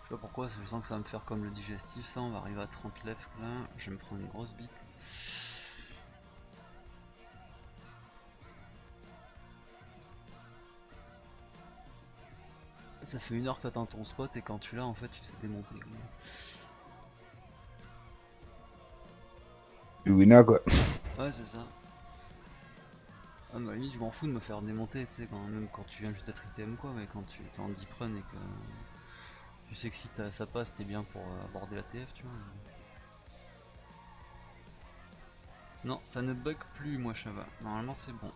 sais pas pourquoi, je sens que ça va me faire comme le digestif, ça, on va arriver à 30 lèvres là, je vais me prendre une grosse bite. Ça fait 1 heure que t'attends ton spot et quand tu l'as en fait tu te fais démonter. Du winner quoi. Ouais c'est ça. Ah bah limite je m'en fous de me faire démonter, tu sais, même quand tu viens juste d'être ITM ou quoi, mais quand tu es en deep run et que tu sais que si ça passe t'es bien pour aborder la TF, tu vois. Non, ça ne bug plus moi Chava, normalement c'est bon.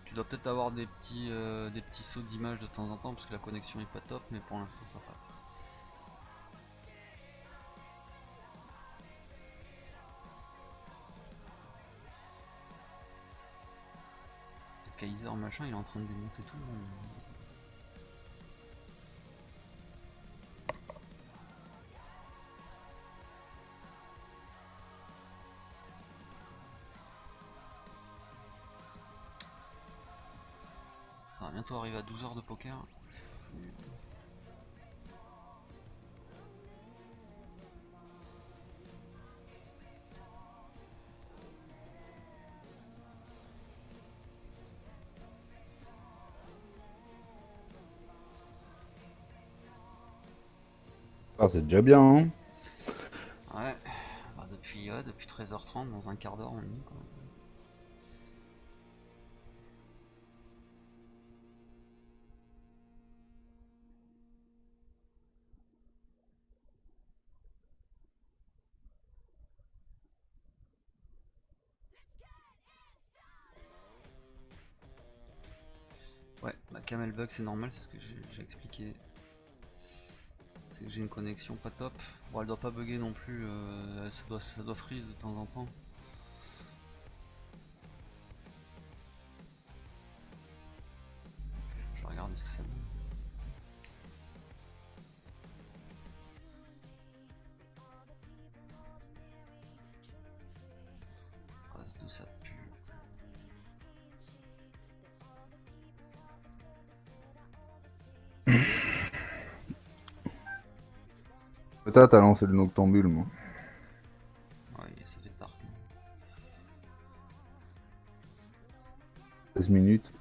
Tu dois peut-être avoir des petits sauts d'image de temps en temps parce que la connexion est pas top, mais pour l'instant ça passe. Le Kaiser machin il est en train de démonter tout le monde. Ça va bientôt arriver à 12 heures de poker. Ah, c'est déjà bien, hein. Ouais, bah depuis 13h30, dans un quart d'heure on y est quoi. Ouais, bah camel bug c'est normal, c'est ce que j'ai expliqué. C'est que j'ai une connexion pas top. Bon elle doit pas bugger non plus, ça doit freeze de temps en temps. Je vais regarder ce que ça donne. Cause de ça pue. Peut-être à lancer le noctambule, moi. Ouais, ça fait tard. 16 minutes.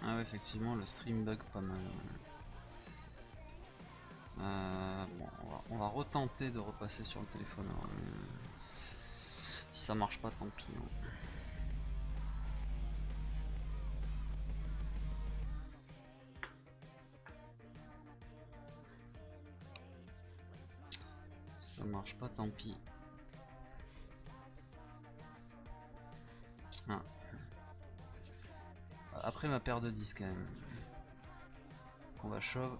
Ah ouais, effectivement, le stream bug pas mal. Bon, on va retenter de repasser sur le téléphone. Alors, si ça marche pas, tant pis. Hein. Si ça marche pas, tant pis. Ah. Après ma paire de 10 quand même. On va shove.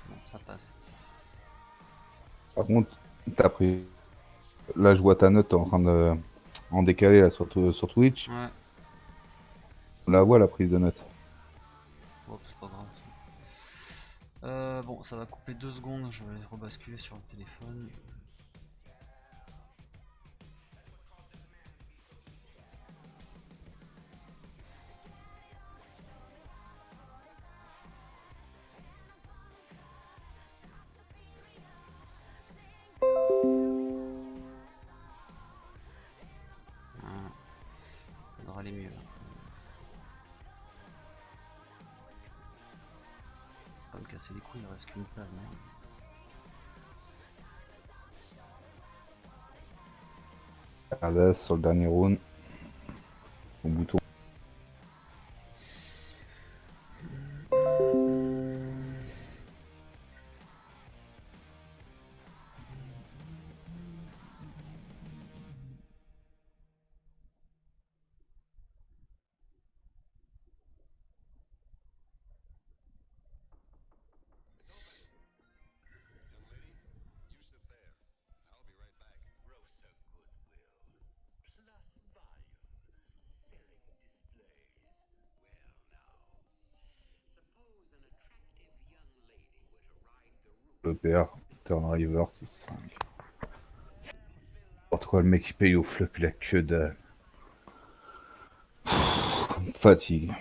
Bon, ça passe. Par contre, t'as pris. Là, je vois ta note en train de. En décalé là, sur Twitch. Ouais, On la voit la prise de note. bon, c'est pas grave. Bon, ça va couper 2 secondes. Je vais rebasculer sur le téléphone. Voilà, ça devrait aller mieux. Là. Pas me casser les couilles, il reste qu'une table. Hein. Hades sur le dernier round. Au bouton. EPR, Turn River, c'est 5. N'importe quoi, le mec il paye au flop, il a que dalle. Fatigue.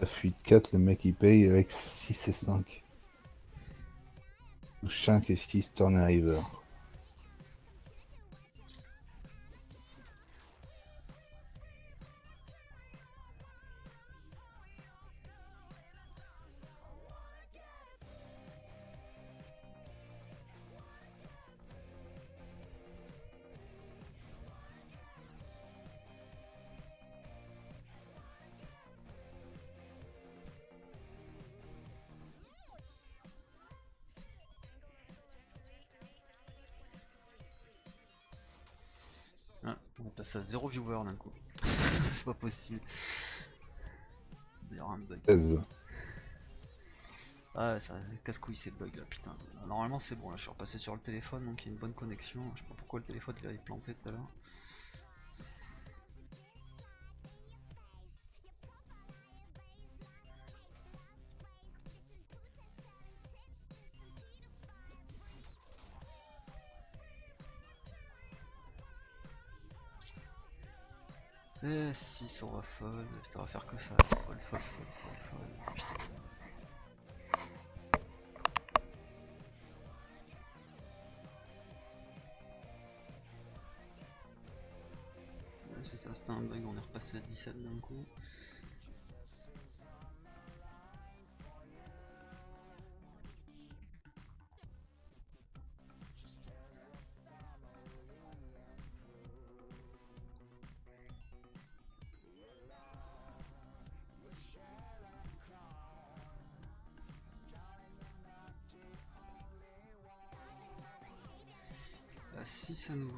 Fuite 4, le mec il paye avec 6 et 5. 5 et 6, Turn River. Ah, on va passer à 0 viewer d'un coup. C'est pas possible. D'ailleurs un bug. 16. Ah ça casse-couille ces bugs là putain. Normalement c'est bon là, je suis repassé sur le téléphone donc il y a une bonne connexion. Je sais pas pourquoi le téléphone il avait planté tout à l'heure. Et 6 on va fold, putain on va faire que ça, fold, putain. Ouais, c'est ça, c'était un bug, on est repassé à 17 d'un coup. À 6 à nouveau.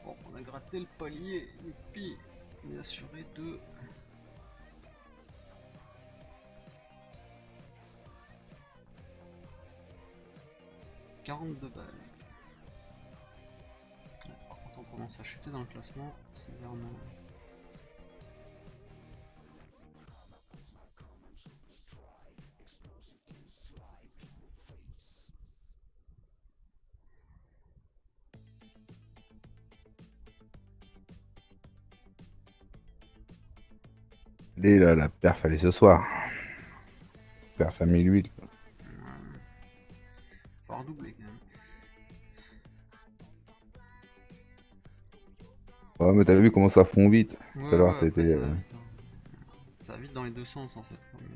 Bon, on a gratté le palier, youpi, on est assuré de 42 balles. Par contre, on commence à chuter dans le classement sévèrement. Et là, la perf, elle est ce soir. Perf à 1008. Faut redoubler quand même. Ouais, mais t'as vu comment ça fond vite. Ouais, Tout à l'heure, ouais, ça a après été. ça va vite. Hein. Ça va vite dans les deux sens en fait. Mais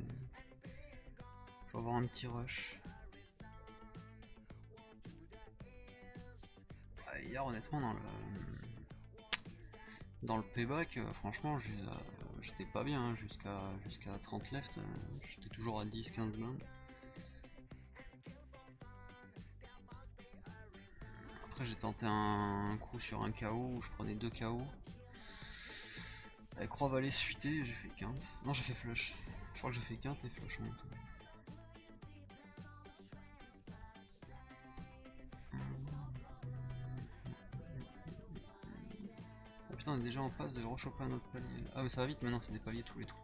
faut avoir un petit rush. Ah, hier, honnêtement, dans le payback, franchement, j'étais pas bien hein, jusqu'à 30 left. J'étais toujours à 10-15 mains. Après, j'ai tenté un coup sur un KO où je prenais 2 KO. Avec Croix Vallée suité, j'ai fait quinte. Non, j'ai fait flush. Je crois que j'ai fait quinte et flush en même temps. Ah putain, on est déjà en passe de rechoper un autre palier. Ah mais ça va vite maintenant, c'est des paliers tous les 3.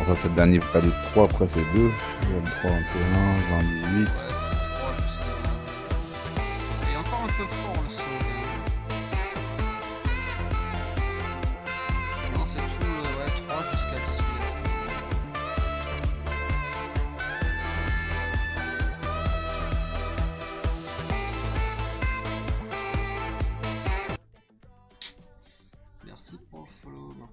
Enfin, c'est le dernier palier de 3, après c'est 2. 23, 21, 20, 18. Ouais, c'est 3 jusqu'à. Il est encore un peu fort le son. Non, c'est tout, ouais, 3 jusqu'à 18. Merci pour le follow, Marc.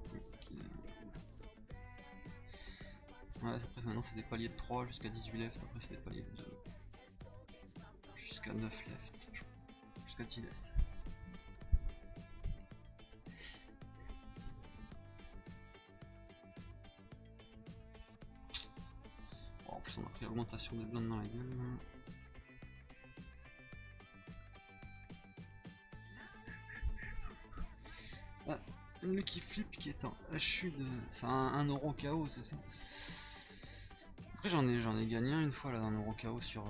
Ouais, après maintenant c'est des paliers de 3 jusqu'à 18 left, après c'est des paliers de 2 jusqu'à 9 left, jusqu'à 10 left. Bon, en plus on a pris l'augmentation des blindes dans la gueule. Ah, le qui flip qui est un HU de. C'est un euro KO, c'est ça. Après j'en ai gagné un une fois là, un euro KO sur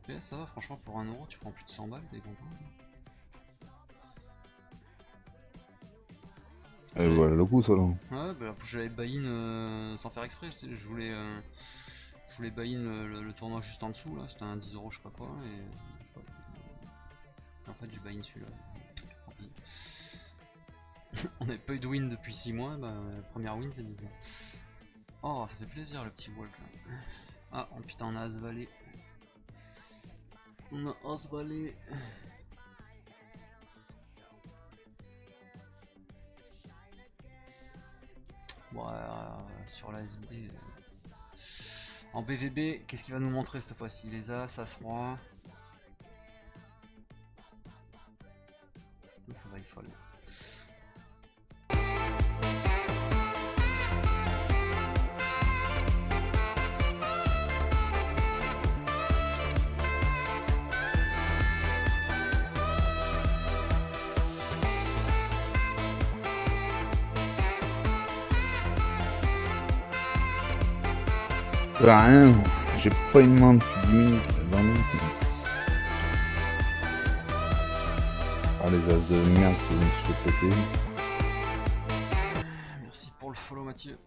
PS, ça va, franchement pour 1 euro tu prends plus de 100 balles, t'es content. Voilà le coup, ça là. Ouais, bah j'avais buy-in sans faire exprès, je voulais buy-in le tournoi juste en dessous là, c'était un 10 euros je sais pas quoi, et je sais pas, en fait j'ai buy-in celui-là. Tant pis. On n'avait pas eu de win depuis 6 mois, bah la première win c'est 10 ans. Oh, ça fait plaisir le petit walk là. Ah, oh putain, on a As-Valet. On a As-Valet. Bon, sur la SB. En BVB, qu'est-ce qu'il va nous montrer cette fois-ci? Les As, As-Roi. Ça va, il folle. Rien, j'ai pas une main depuis 10 minutes, 20 minutes. Ah, les as de merde que je me suis fait péter. Merci pour le follow, Mathieu.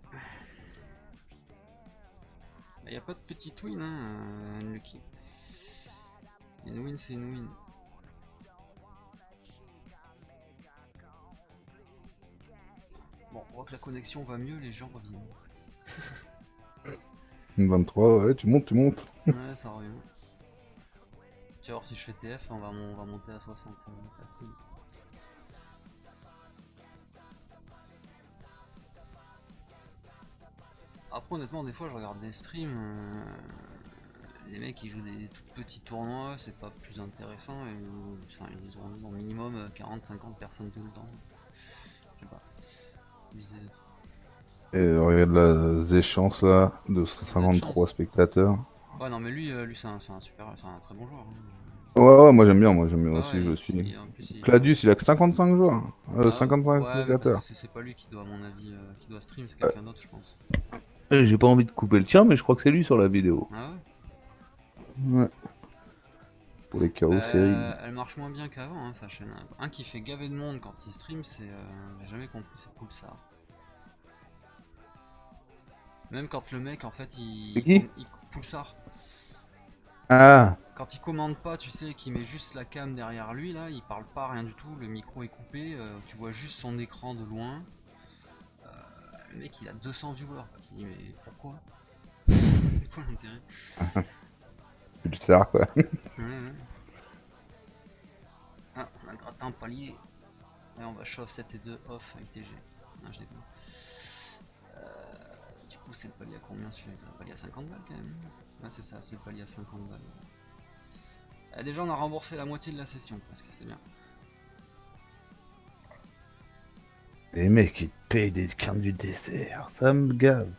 Il n'y a pas de petite win, hein, Lucky. Une win, c'est une win. Bon, on voit que la connexion va mieux, les gens reviennent. 23, ouais, tu montes. Ouais, ça revient. Tu vas voir si je fais TF, on va monter à 60 facile. Après, honnêtement, des fois, je regarde des streams. Les mecs ils jouent des tout petits tournois, c'est pas plus intéressant. Et, enfin, ils ont au minimum 40-50 personnes tout le temps. Je sais pas. Et regarde la échances là, de 53 spectateurs. Ouais, non, mais lui c'est un très bon joueur. Ouais, moi j'aime bien Ouais, aussi, je suis. en plus, Cladius, il a que 55 joueurs, Ah, 55 ouais, mais parce que spectateurs. c'est pas lui qui doit, à mon avis, qui doit stream, c'est quelqu'un d'autre, je pense. J'ai pas envie de couper le tien, mais je crois que c'est lui sur la vidéo. Ah ouais? Ouais. Pour les carrosseries. Elle marche moins bien qu'avant, hein, sa chaîne. Un qui fait gaver de monde quand il stream, c'est. J'ai jamais compris, c'est Pulsar. Même quand le mec, en fait, C'est qui? Pulsar. Ah, Quand il commande pas, tu sais, qu'il met juste la cam derrière lui, là, il parle pas, rien du tout, le micro est coupé, tu vois juste son écran de loin. Le mec, il a 200 viewers. Tu dis, mais pourquoi? C'est quoi l'intérêt? Pulsar quoi. Ouais. Ah, on a gratté un palier. Et on va chauffe 7 et 2 off avec TG. Non, je l'ai pas. Du coup, c'est le palier à combien celui-là? C'est le palier à 50 balles quand même. Ouais, c'est ça, c'est le palier à 50 balles. Déjà, on a remboursé la moitié de la session presque, c'est bien. Les mecs ils te payent des cartes du dessert, ça me gave.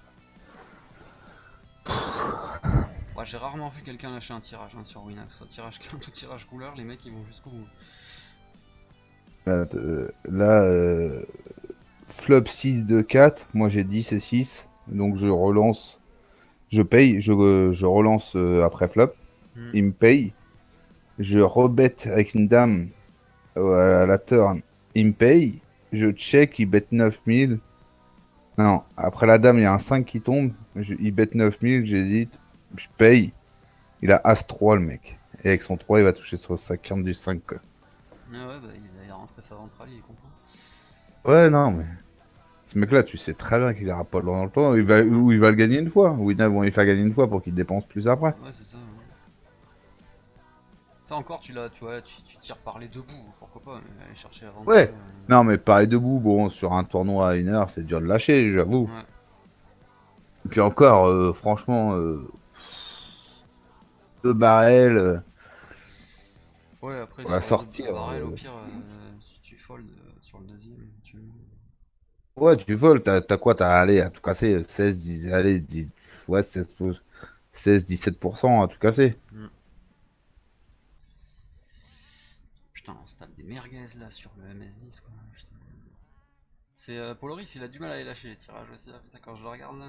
Ouais, j'ai rarement vu quelqu'un lâcher un tirage sur Winamax, soit tirage quinte ou tirage couleur, les mecs ils vont jusqu'au bout. Là, flop 6 de 4, moi j'ai 10 et 6, donc je relance, je paye, je relance après flop, il me paye, je rebête avec une dame à la turn, il me paye, je check, il bet 9000. Non, après la dame, il y a un 5 qui tombe, Il bet 9000, j'hésite. Je paye. Il a As-3 le mec. Et avec son 3, il va toucher sur sa carte du 5 quoi. Ah ouais, bah il a rentré sa ventrale, il est content. Ouais, non, mais. Ce mec-là, tu sais très bien qu'il ira pas dans le temps. Ouais, Ou il va le gagner une fois. Ou ils vont lui faire gagner une fois pour qu'il dépense plus après. ouais c'est ça. Ouais. Ça encore, tu vois, tu tires par les deux bouts, pourquoi pas, mais aller chercher la ventrale. Ouais. Non, mais pareil debout, bon, sur un tournoi à 1 heure, c'est dur de lâcher, j'avoue. Ouais. Et puis encore, franchement, 2 barrels Ouais, après pour la sur deux sortir. barrels, au pire, si tu fold sur le deuxième, tu. Ouais, tu voles, t'as quoi? T'as allé à tout casser 16, 10, allez, 10, ouais, 16, 17% à tout casser. Hmm. Putain, on se tape des merguez là sur le MS10 quoi. Putain. C'est Poloris, il a du mal à les lâcher les tirages aussi. Ah, putain, quand je le regarde là.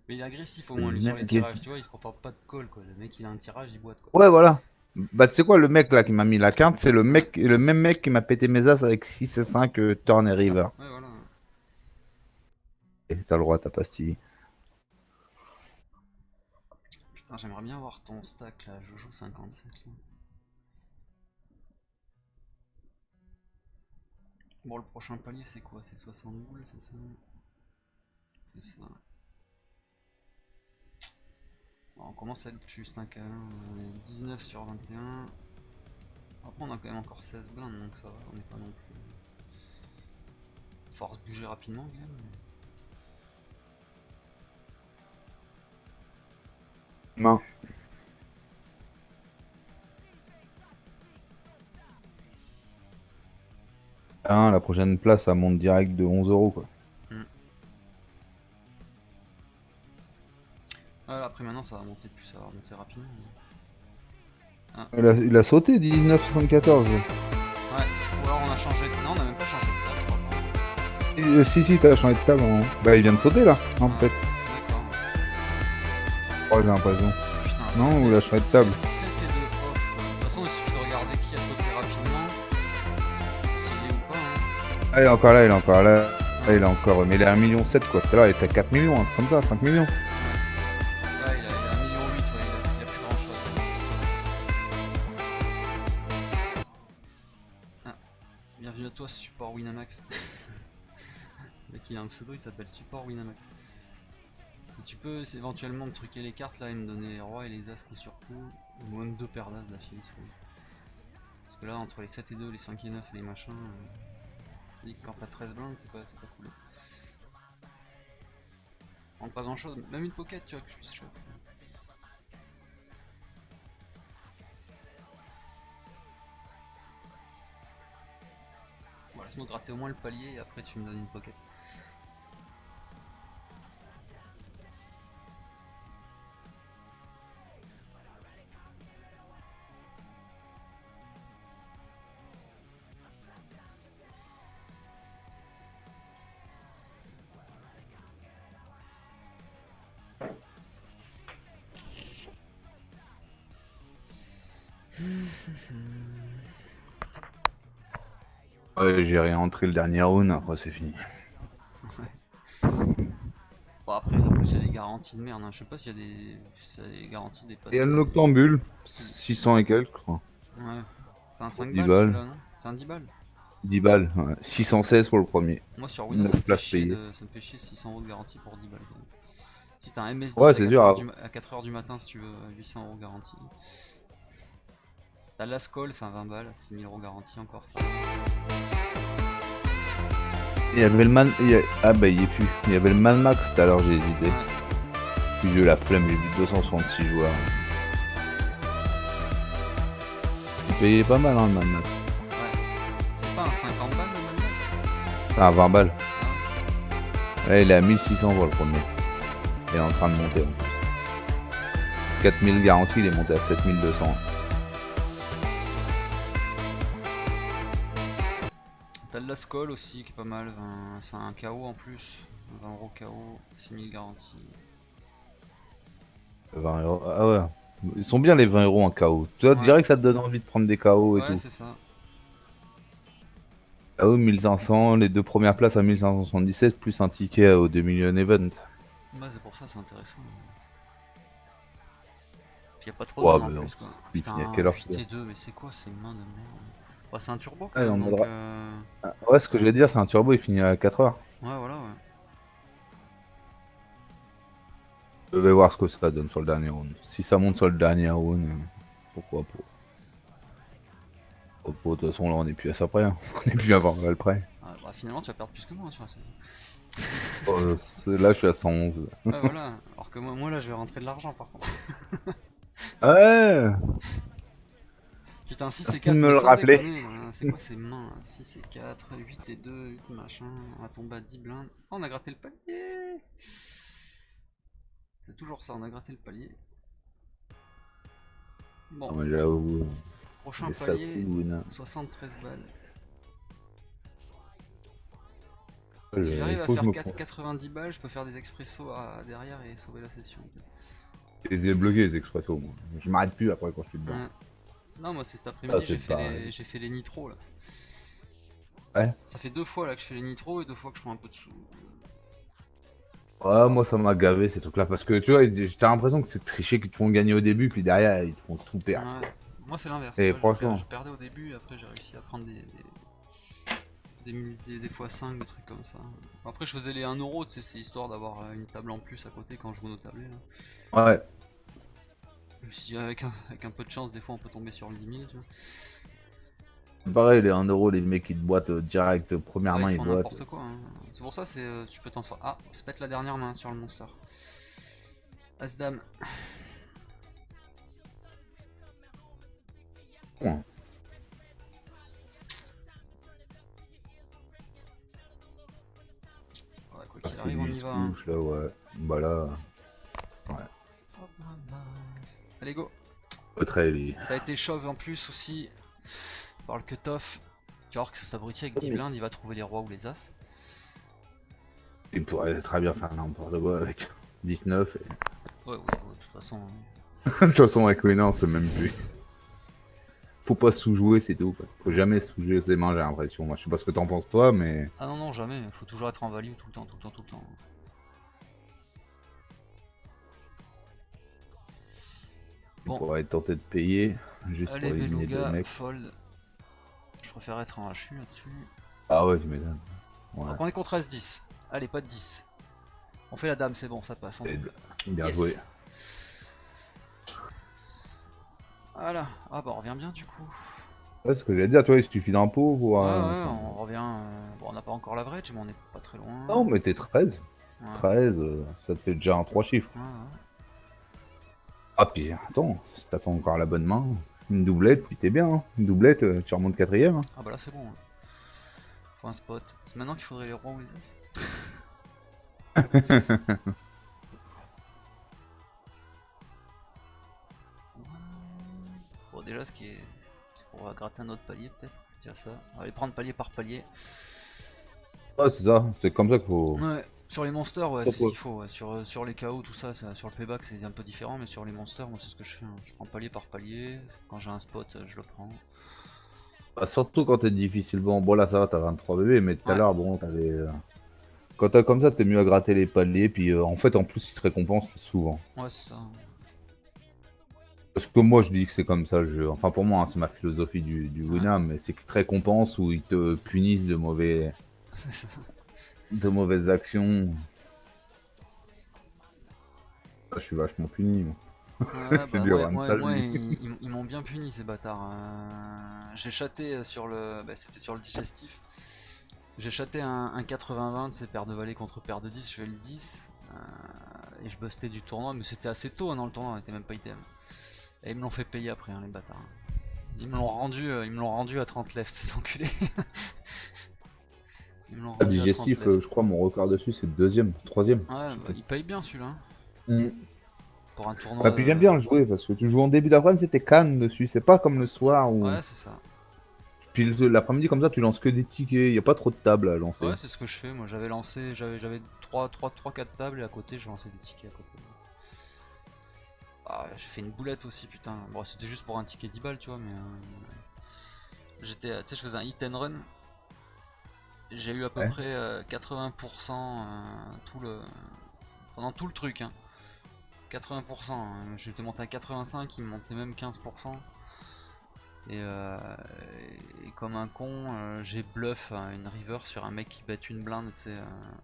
Mais il est agressif au moins lui sur les tirages, tu vois, il se contente pas de call quoi. Le mec il a un tirage, il boite quoi. Ouais, voilà. Bah, tu sais quoi, le mec là qui m'a mis la carte, c'est Ouais, le même mec qui m'a pété mes as avec 6 et 5 turn et river. ouais, voilà. Et t'as le droit, ta pastille. Putain, j'aimerais bien voir ton stack là, Jojo 57 là. Bon, le prochain palier c'est quoi? C'est 60 boules, c'est ça? C'est ça. Bon, on commence à être juste un K1, 19 sur 21. Après, on a quand même encore 16 blindes, donc ça va, on n'est pas non plus. Force bouger rapidement, quand même. Main. Hein, la prochaine place, ça monte direct de 11 € quoi. Hmm. Voilà, après maintenant ça va monter plus, ça va remonter rapidement. Ah. Il a sauté 19,74. Ouais, ou alors on a changé de. Non, on a même pas changé de table, je crois pas. Si, t'as changé de table. Bah, il vient de sauter là, en Ah, fait. d'accord. Oh, j'ai l'impression. Putain, Non, ou il a changé de table. 7 et 2 off quoi. De toute façon, il suffit de regarder qui a sauté rapidement, s'il est ou pas. Hein. Ah, il est encore là, il est encore là. Ah, Ouais. il est encore. Mais il est à 1,7 million quoi. Tout à l'heure, il était à 4 millions, un truc comme ça, 5 millions. Ouais, il a 1,8 million, ouais, il a plus grand chose. Ah, bienvenue à toi, support Winamax. Le mec, il a un pseudo, il s'appelle support Winamax. Si tu peux éventuellement me truquer les cartes là et me donner les rois et les as coup sur coup, ou même deux paires d'as d'affilée. Parce que là, entre les 7 et 2, les 5 et 9 et les machins, quand t'as 13 blindes, c'est pas cool. On pas grand chose, même une pocket, tu vois, que je puisse choper. Bon, laisse-moi gratter au moins le palier et après tu me donnes une pocket. Ouais, j'ai réentré le dernier round, après c'est fini. Bon, après, en plus, il y a des garanties de merde. Hein. Je sais pas s'il y a des garanties Il y a dépassées. le Noctambule, 600 et quelques, je crois. Ouais, c'est un Pour 5 10 balles balles. celui-là, non? C'est un 10 balles? 10 balles, ouais. 616 pour le premier. Moi sur Windows 9 places payées. ça me fait chier 600 € de garantie pour 10 balles. Quand même. Si t'as un Ouais, MS10 c'est dur. à 4h du matin, si tu veux, 800 € de garantie. T'as l'Ascol, c'est un 20 balles, 6000 € garantie encore ça. Il y avait le Man. Ah bah il est plus. Il y avait le Man Max tout à l'heure, j'ai hésité. Ouais. Puis j'ai eu la flemme, j'ai vu 266 joueurs. Il payait pas mal hein, le Man Max. Ouais. C'est pas un 50 balles le Mad Max? C'est un 20 balles. Ah. Là il est à 1600 pour le premier. Il est en train de monter en plus. 4000 garanties, il est monté à 7200. T'as le l'Ascol aussi qui est pas mal, c'est un KO en plus. 20 € KO, 6000 garantie. 20 €. Ah ouais. Ils sont bien les 20 € en KO. Tu vois, Ouais, dirais que ça te donne envie de prendre des KO et ouais tout. c'est ça. KO 1500, les deux premières places à 1577 plus un ticket au 2 million event. Bah c'est pour ça, c'est intéressant. Puis y a pas trop de Ouais, mains en mais on plus quoi. il finit à Putain, quelle heure puis toi? T2, mais c'est quoi ces mains de merde? Bah c'est un turbo quand Ouais, même, en mode donc ouais, ce que je vais dire, c'est un turbo, il finit à 4 heures. ouais voilà ouais. Je vais voir ce que ça donne sur le dernier round. Si ça monte sur le dernier round, pourquoi pas. De toute façon, là, on est plus à ça près. Hein. On est plus à 20 balles près. Ah, bah finalement tu vas perdre plus que moi hein, sur la saison. Là, je suis à 111. Ouais voilà, alors que moi là je vais rentrer de l'argent par contre. Ouais, Putain 6 et merci de 4 me mais le sans rappeler. déconner, c'est quoi ces mains? 6 et 4, 8 et 2, 8 machin, on va tomber à 10 blindes. Oh on a gratté le palier. C'est toujours ça, on a gratté le palier. Bon, Non, mais j'avoue, prochain les palier, Sakun. 73 balles. Si Il j'arrive à faut que faire je me 90 balles, je peux faire des expressos derrière et sauver la session. Je les ai bloqués, les expressos, moi. Je m'arrête plus après quand je suis dedans. Ouais. Non, moi c'est cet Ah, après-midi, c'est pareil. j'ai fait les nitros là. Ouais. Ça fait 2 fois là que je fais les nitros et 2 fois que je prends un peu de sous. Ouais, Bon. moi, ça m'a gavé ces trucs-là. Parce que tu vois, j'ai l'impression que c'est tricher qui te font gagner au début, puis derrière, ils te font tout perdre, Ouais. quoi. Moi c'est l'inverse, tu Et vois, je franchement, perdais au début et après j'ai réussi à prendre des fois 5, des trucs comme ça. Après je faisais les 1€, tu sais, c'est histoire d'avoir une table en plus à côté quand je monotablais là. ouais. Je me suis dit avec un peu de chance, des fois on peut tomber sur le 10 000, tu vois. Pareil, les 1€, les mecs, ils te boitent direct, première Ouais, ils main, ils font te boitent. n'importe quoi. Hein. C'est pour ça, tu peux t'en faire. Ah, se pète la dernière main sur le monster. As-dame. Ouais. Ouais, quoi Ah, qu'il c'est arrive, on lui, y il va. Hein. touche, là, ouais. Bah là, ouais. Allez, go. Très les... Ça a été chauve en plus aussi par le cut-off. Tu vas voir que cet abruti avec 10 blindes, il va trouver les rois ou les as. Il pourrait très bien faire n'importe quoi avec 19. Ouais, ouais, de toute façon. De toute façon, avec Winner, c'est même plus. Faut pas sous-jouer, c'est tout. Quoi. Faut jamais sous-jouer ses mains, j'ai l'impression. Moi, je sais pas ce que t'en penses, toi, mais. Ah non, non, jamais. Faut toujours être en value tout le temps, tout le temps, tout le temps. Il Bon, pourrait être tenté de payer juste pour allez, éliminer deux Beluga, mecs. fold. Je préfère être en HU là-dessus. Ah ouais, tu m'étonnes. Ouais. Donc on est contre As-10. Allez, pas de 10. On fait la dame, c'est bon, ça passe en double. Bien joué. Yes. Voilà. Ah bah on revient bien du coup. Ouais, ce que j'allais dire, toi, il suffit d'un pot pour. Ouais, ouais, Enfin, on revient. Bon, on n'a pas encore l'average, mais on est pas très loin. non, mais t'es 13. Ouais, 13, ça te fait déjà un 3 chiffres. ouais, ouais. Ah, puis attends, si t'attends encore la bonne main, une doublette, puis t'es bien. Hein. Une doublette, tu remontes quatrième. Hein. Ah bah là c'est bon. Hein. Faut un spot. C'est maintenant qu'il faudrait les rois ou les as. Bon déjà ce qui est. C'est qu'on va gratter un autre palier peut-être. Faut dire ça. On va aller prendre palier par palier. Ouais, c'est ça, c'est comme ça qu'il faut. Ouais. Sur les monsters, ouais, c'est ce qu'il faut. Ouais. Sur les KO, tout ça, sur le payback, c'est un peu différent, mais sur les monsters, moi, c'est ce que je fais. Hein. Je prends palier par palier. Quand j'ai un spot, je le prends. Bah, surtout quand t'es difficile. Bon, là, ça va, t'as 23 bébés, mais tout à Ouais, l'heure, bon, t'avais. Quand t'as comme ça, t'es mieux à gratter les paliers, puis en fait, en plus, ils te récompensent souvent. ouais, c'est ça. Parce que moi, je dis que c'est comme ça le jeu. Enfin, pour moi, hein, c'est ma philosophie du Ouais, Winam, mais c'est qu'ils te récompensent ou ils te punissent c'est ça. de mauvaises actions. Je suis vachement puni. Moi. Ouais, J'ai bah dû avoir une moi, sale moi vie. ils m'ont bien puni ces bâtards. J'ai chaté sur le. Bah, c'était sur le digestif. J'ai chaté un 80-20, c'est paire de valet contre paire de 10, je fais le 10. Et je bustais du tournoi, mais c'était assez tôt hein, dans le tournoi, on était même pas item. Et ils me l'ont fait payer après, hein, les bâtards. Ils me l'ont rendu à 30 left, ces enculés. Ils me l'ont rendu à 30 Digestif, left. je crois, mon record dessus, c'est deuxième, troisième. Ouais, bah, il paye bien celui-là. Hein, Mm. pour un Ah, tournoi. puis j'aime bien le jouer parce que tu joues en début d'après-midi, c'était calme dessus. C'est pas comme le soir où. Ouais, c'est ça. Puis l'après-midi, comme ça, tu lances que des tickets. Y a pas trop de tables à lancer. Ouais, c'est ce que je fais. Moi, j'avais lancé, j'avais 3-4 tables et à côté, j'ai lancé des tickets à côté. Ah, j'ai fait une boulette aussi, putain. Bon, c'était juste pour un ticket 10 balles, tu vois, mais j'étais, tu sais, je faisais un hit and run. J'ai eu à peu Ouais. près 80% tout le, Pendant tout le truc, hein. 80%, hein. J'étais monté à 85, il me montait même 15%. Et comme un con, j'ai bluff une river sur un mec qui bête une blinde, tu sais.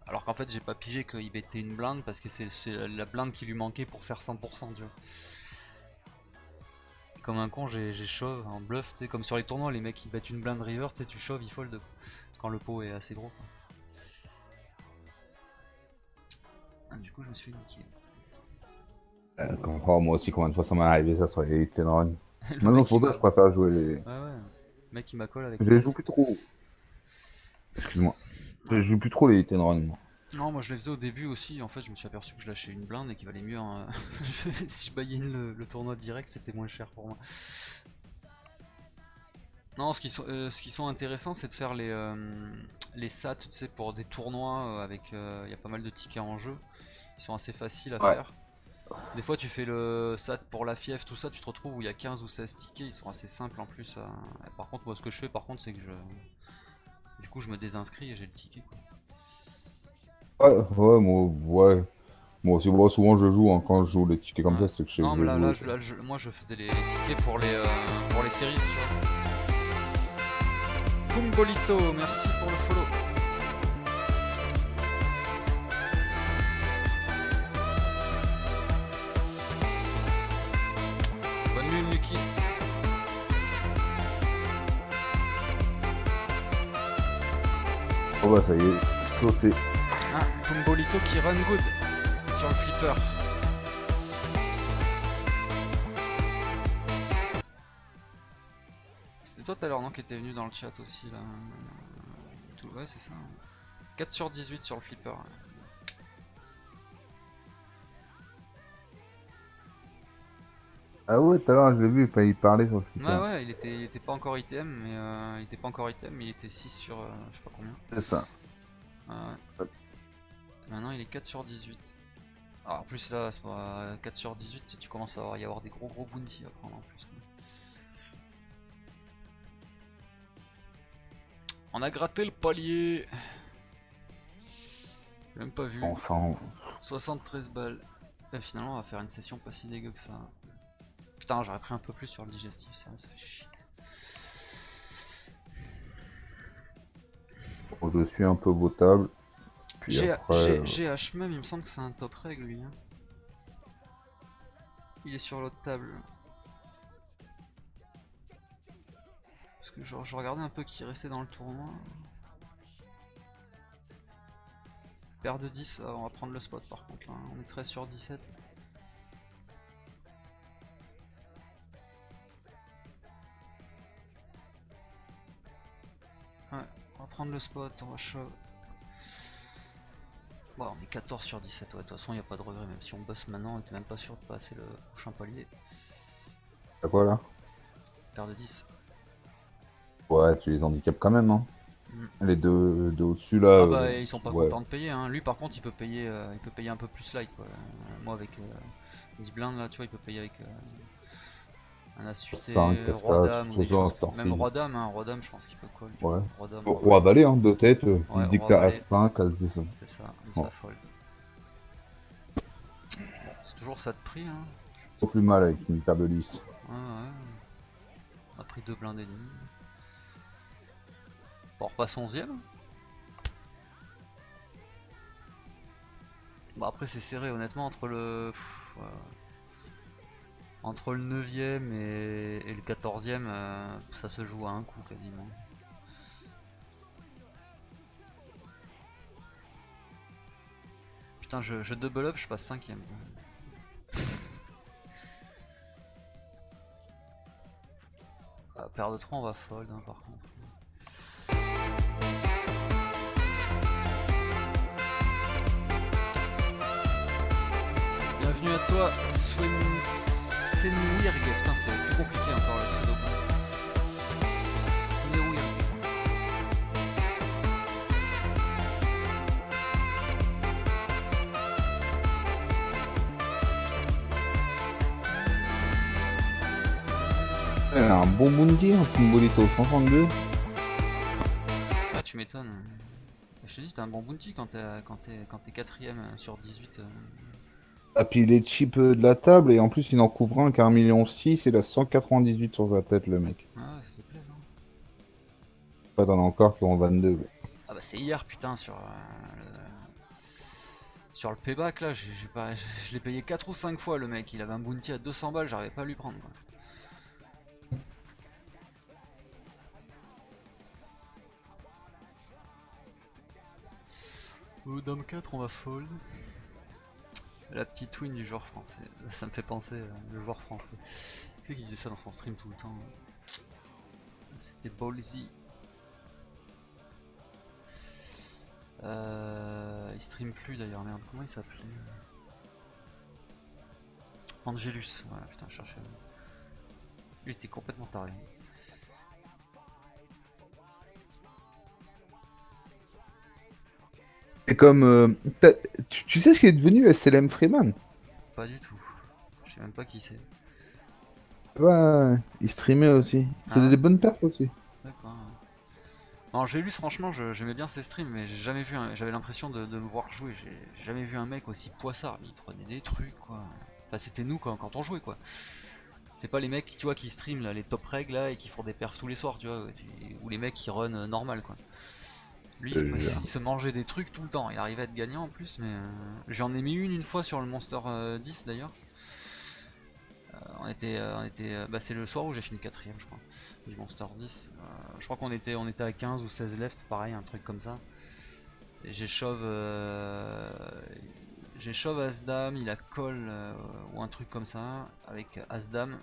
Alors qu'en fait, j'ai pas pigé qu'il bêtait une blinde parce que c'est la blinde qui lui manquait pour faire 100%, tu vois. Et comme un con, j'ai shove en bluff, tu sais. Comme sur les tournois, les mecs qui bêtent une blinde river, tu sais, tu shove, ils fold quand le pot est assez gros, quoi. Ah, du coup, je me suis niqué. Moi aussi, combien de fois ça m'est arrivé ça sur les hit and run. Le Maintenant, mec c'est qui pour ça m'a. que je préfère jouer les. Ouais, ouais. Le mec qui m'a call avec Je les les As. joue plus trop. Excuse-moi. Je Ouais. joue plus trop les hit and run, moi. Non, moi je les faisais au début aussi. En fait, je me suis aperçu que je lâchais une blinde et qu'il valait mieux, hein. Si je buy in le tournoi direct, c'était moins cher pour moi. Non, ce qui sont intéressants, c'est de faire les SAT, tu sais, pour des tournois avec. Il y a pas mal de tickets en jeu. Ils sont assez faciles à Ouais. faire. Des fois, tu fais le SAT pour la fief, tout ça, tu te retrouves où il y a 15 ou 16 tickets. Ils sont assez simples en plus. Par contre, moi, ce que je fais, par contre, c'est que du coup, je me désinscris et j'ai le ticket, quoi. Ouais, ouais. Moi aussi, bon, souvent je joue, hein. Quand je joue les tickets comme Ouais. ça, c'est que je sais que Non, je mais vais jouer. moi je faisais les tickets pour les séries, tu vois. Pumbolito, merci pour le follow. Bonne nuit, Nuki. Oh bah ça y est, sauté. Ah, Pumbolito qui run good sur le flipper. C'était toi tout à l'heure, non, qui était venu dans le chat aussi, là. Ouais, c'est ça. 4 sur 18 sur le flipper. Ah ouais, tout à l'heure je l'ai vu, enfin, il parlait sur le Ouais, Twitter. ouais, il était pas encore item, mais il était pas encore item, mais il était 6 sur je sais pas combien. C'est ça. Ouais. Maintenant il est 4 sur 18. Alors, en plus là, c'est pas 4 sur 18, tu commences à y avoir des gros bounty à prendre en plus. On a gratté le palier. J'ai même pas vu. Enfin, 73 balles. Et finalement on va faire une session pas si dégueu que ça. Putain, j'aurais pris un peu plus sur le digestif, ça fait chier. je suis un peu votable. Puis après, GH même, il me semble que c'est un top règle lui, hein. Il est sur l'autre table. Parce que genre, je regardais un peu qui restait dans le tournoi. Paire de 10, on va prendre le spot par contre là. On est 13 sur 17. Ouais, on va prendre le spot, on va shove. Bon, on est 14 sur 17, ouais, de toute façon il n'y a pas de regret, même si on bosse maintenant, on était même pas sûr de passer le prochain palier. t'as quoi là? Paire de 10. Ouais, tu les handicaps quand même, hein. Les deux au-dessus là. Ah bah ils sont pas ouais. contents de payer, hein. Lui par contre il peut payer un peu plus light quoi. Moi avec 10 blindes là, tu vois, il peut payer avec un as-suité, 5, roi F4, dame ou des toujours un choses. Même starting. roi dame, hein, roi dame je pense qu'il peut call. Ouais. Roi dame, Roi valet, hein, deux têtes. ouais, Il dit que roi t'as valet. As5, As10. C'est ça, comme Bon. ça fold. Bon, c'est toujours ça de prix, hein. Pas plus mal avec une paire de 10. Ouais, ouais. On a pris 2 blindes et demi. Bon, on repasse 11ème. Bon, après c'est serré honnêtement entre le. Entre le 9ème et le 14ème, ça se joue à un coup quasiment. Putain, je double up, je passe 5ème. Ah, paire de 3, on va fold hein, par contre. Bienvenue à toi, Senwirg. Putain, c'est plus compliqué encore le pseudo. Senwirg. Elle a un bon bounty, un Pumbolito 132. Ah, tu m'étonnes. Je te dis, t'as un bon bounty quand t'es 4ème sur 18. Ah, puis il est cheap de la table, et en plus il en couvre un qui a 1,6 million, il a 198 sur sa tête, le mec. Ah ouais, ça fait plaisir. Pas t'en as encore qui ont 22. Ah bah c'est hier putain sur le payback là, j'ai pas, je l'ai payé 4 ou 5 fois le mec, il avait un bounty à 200 balles, j'arrivais pas à lui prendre quoi. Dame 4 on va fold. La petite win du joueur français, ça me fait penser le joueur français. Tu sais qu'il disait ça dans son stream tout le temps. C'était ballsy. Il stream plus d'ailleurs, merde, comment il s'appelait? Angelus, ouais putain je cherchais. Il était complètement taré. C'est comme. Tu sais ce qui est devenu SLM Freeman? Pas du tout. Je sais même pas qui c'est. Ouais, il streamait aussi. Il Ah faisait ouais? des bonnes perfs aussi. D'accord. Angelus franchement j'aimais bien ses streams mais j'ai jamais vu j'avais l'impression de me voir jouer. J'ai jamais vu un mec aussi poissard. Il prenait des trucs quoi. Enfin c'était nous quand on jouait quoi. C'est pas les mecs tu vois qui stream là, les top règles là et qui font des perfs tous les soirs tu vois. Ou les mecs qui run normal quoi. Lui il se mangeait des trucs tout le temps. Il arrivait à être gagnant en plus mais j'en ai mis une fois sur le Monster 10 d'ailleurs. Bah, c'est le soir où j'ai fini 4ème je crois du Monster 10. Je crois qu'on était à 15 ou 16 left, pareil, un truc comme ça. Et j'ai shove As-Dame, il a call ou un truc comme ça avec As-Dame.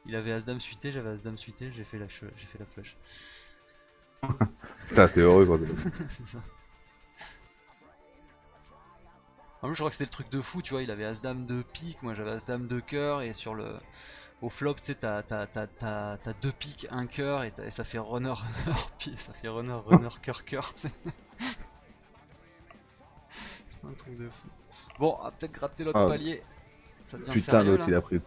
Il avait As-Dame suité, j'avais As-Dame suité, j'ai fait la flush. Putain, t'es heureux quand C'est ça. En plus je crois que c'était le truc de fou, tu vois, il avait As-Dame de pique, moi j'avais As-Dame de cœur et au flop, tu sais, t'as 2 piques, un cœur et ça fait runner, ça fait runner, cœur, cœur, tu sais. C'est un truc de fou. Bon, on va peut-être gratter l'autre Ah, palier. Ça devient putain, sérieux l'autre là. il a pris.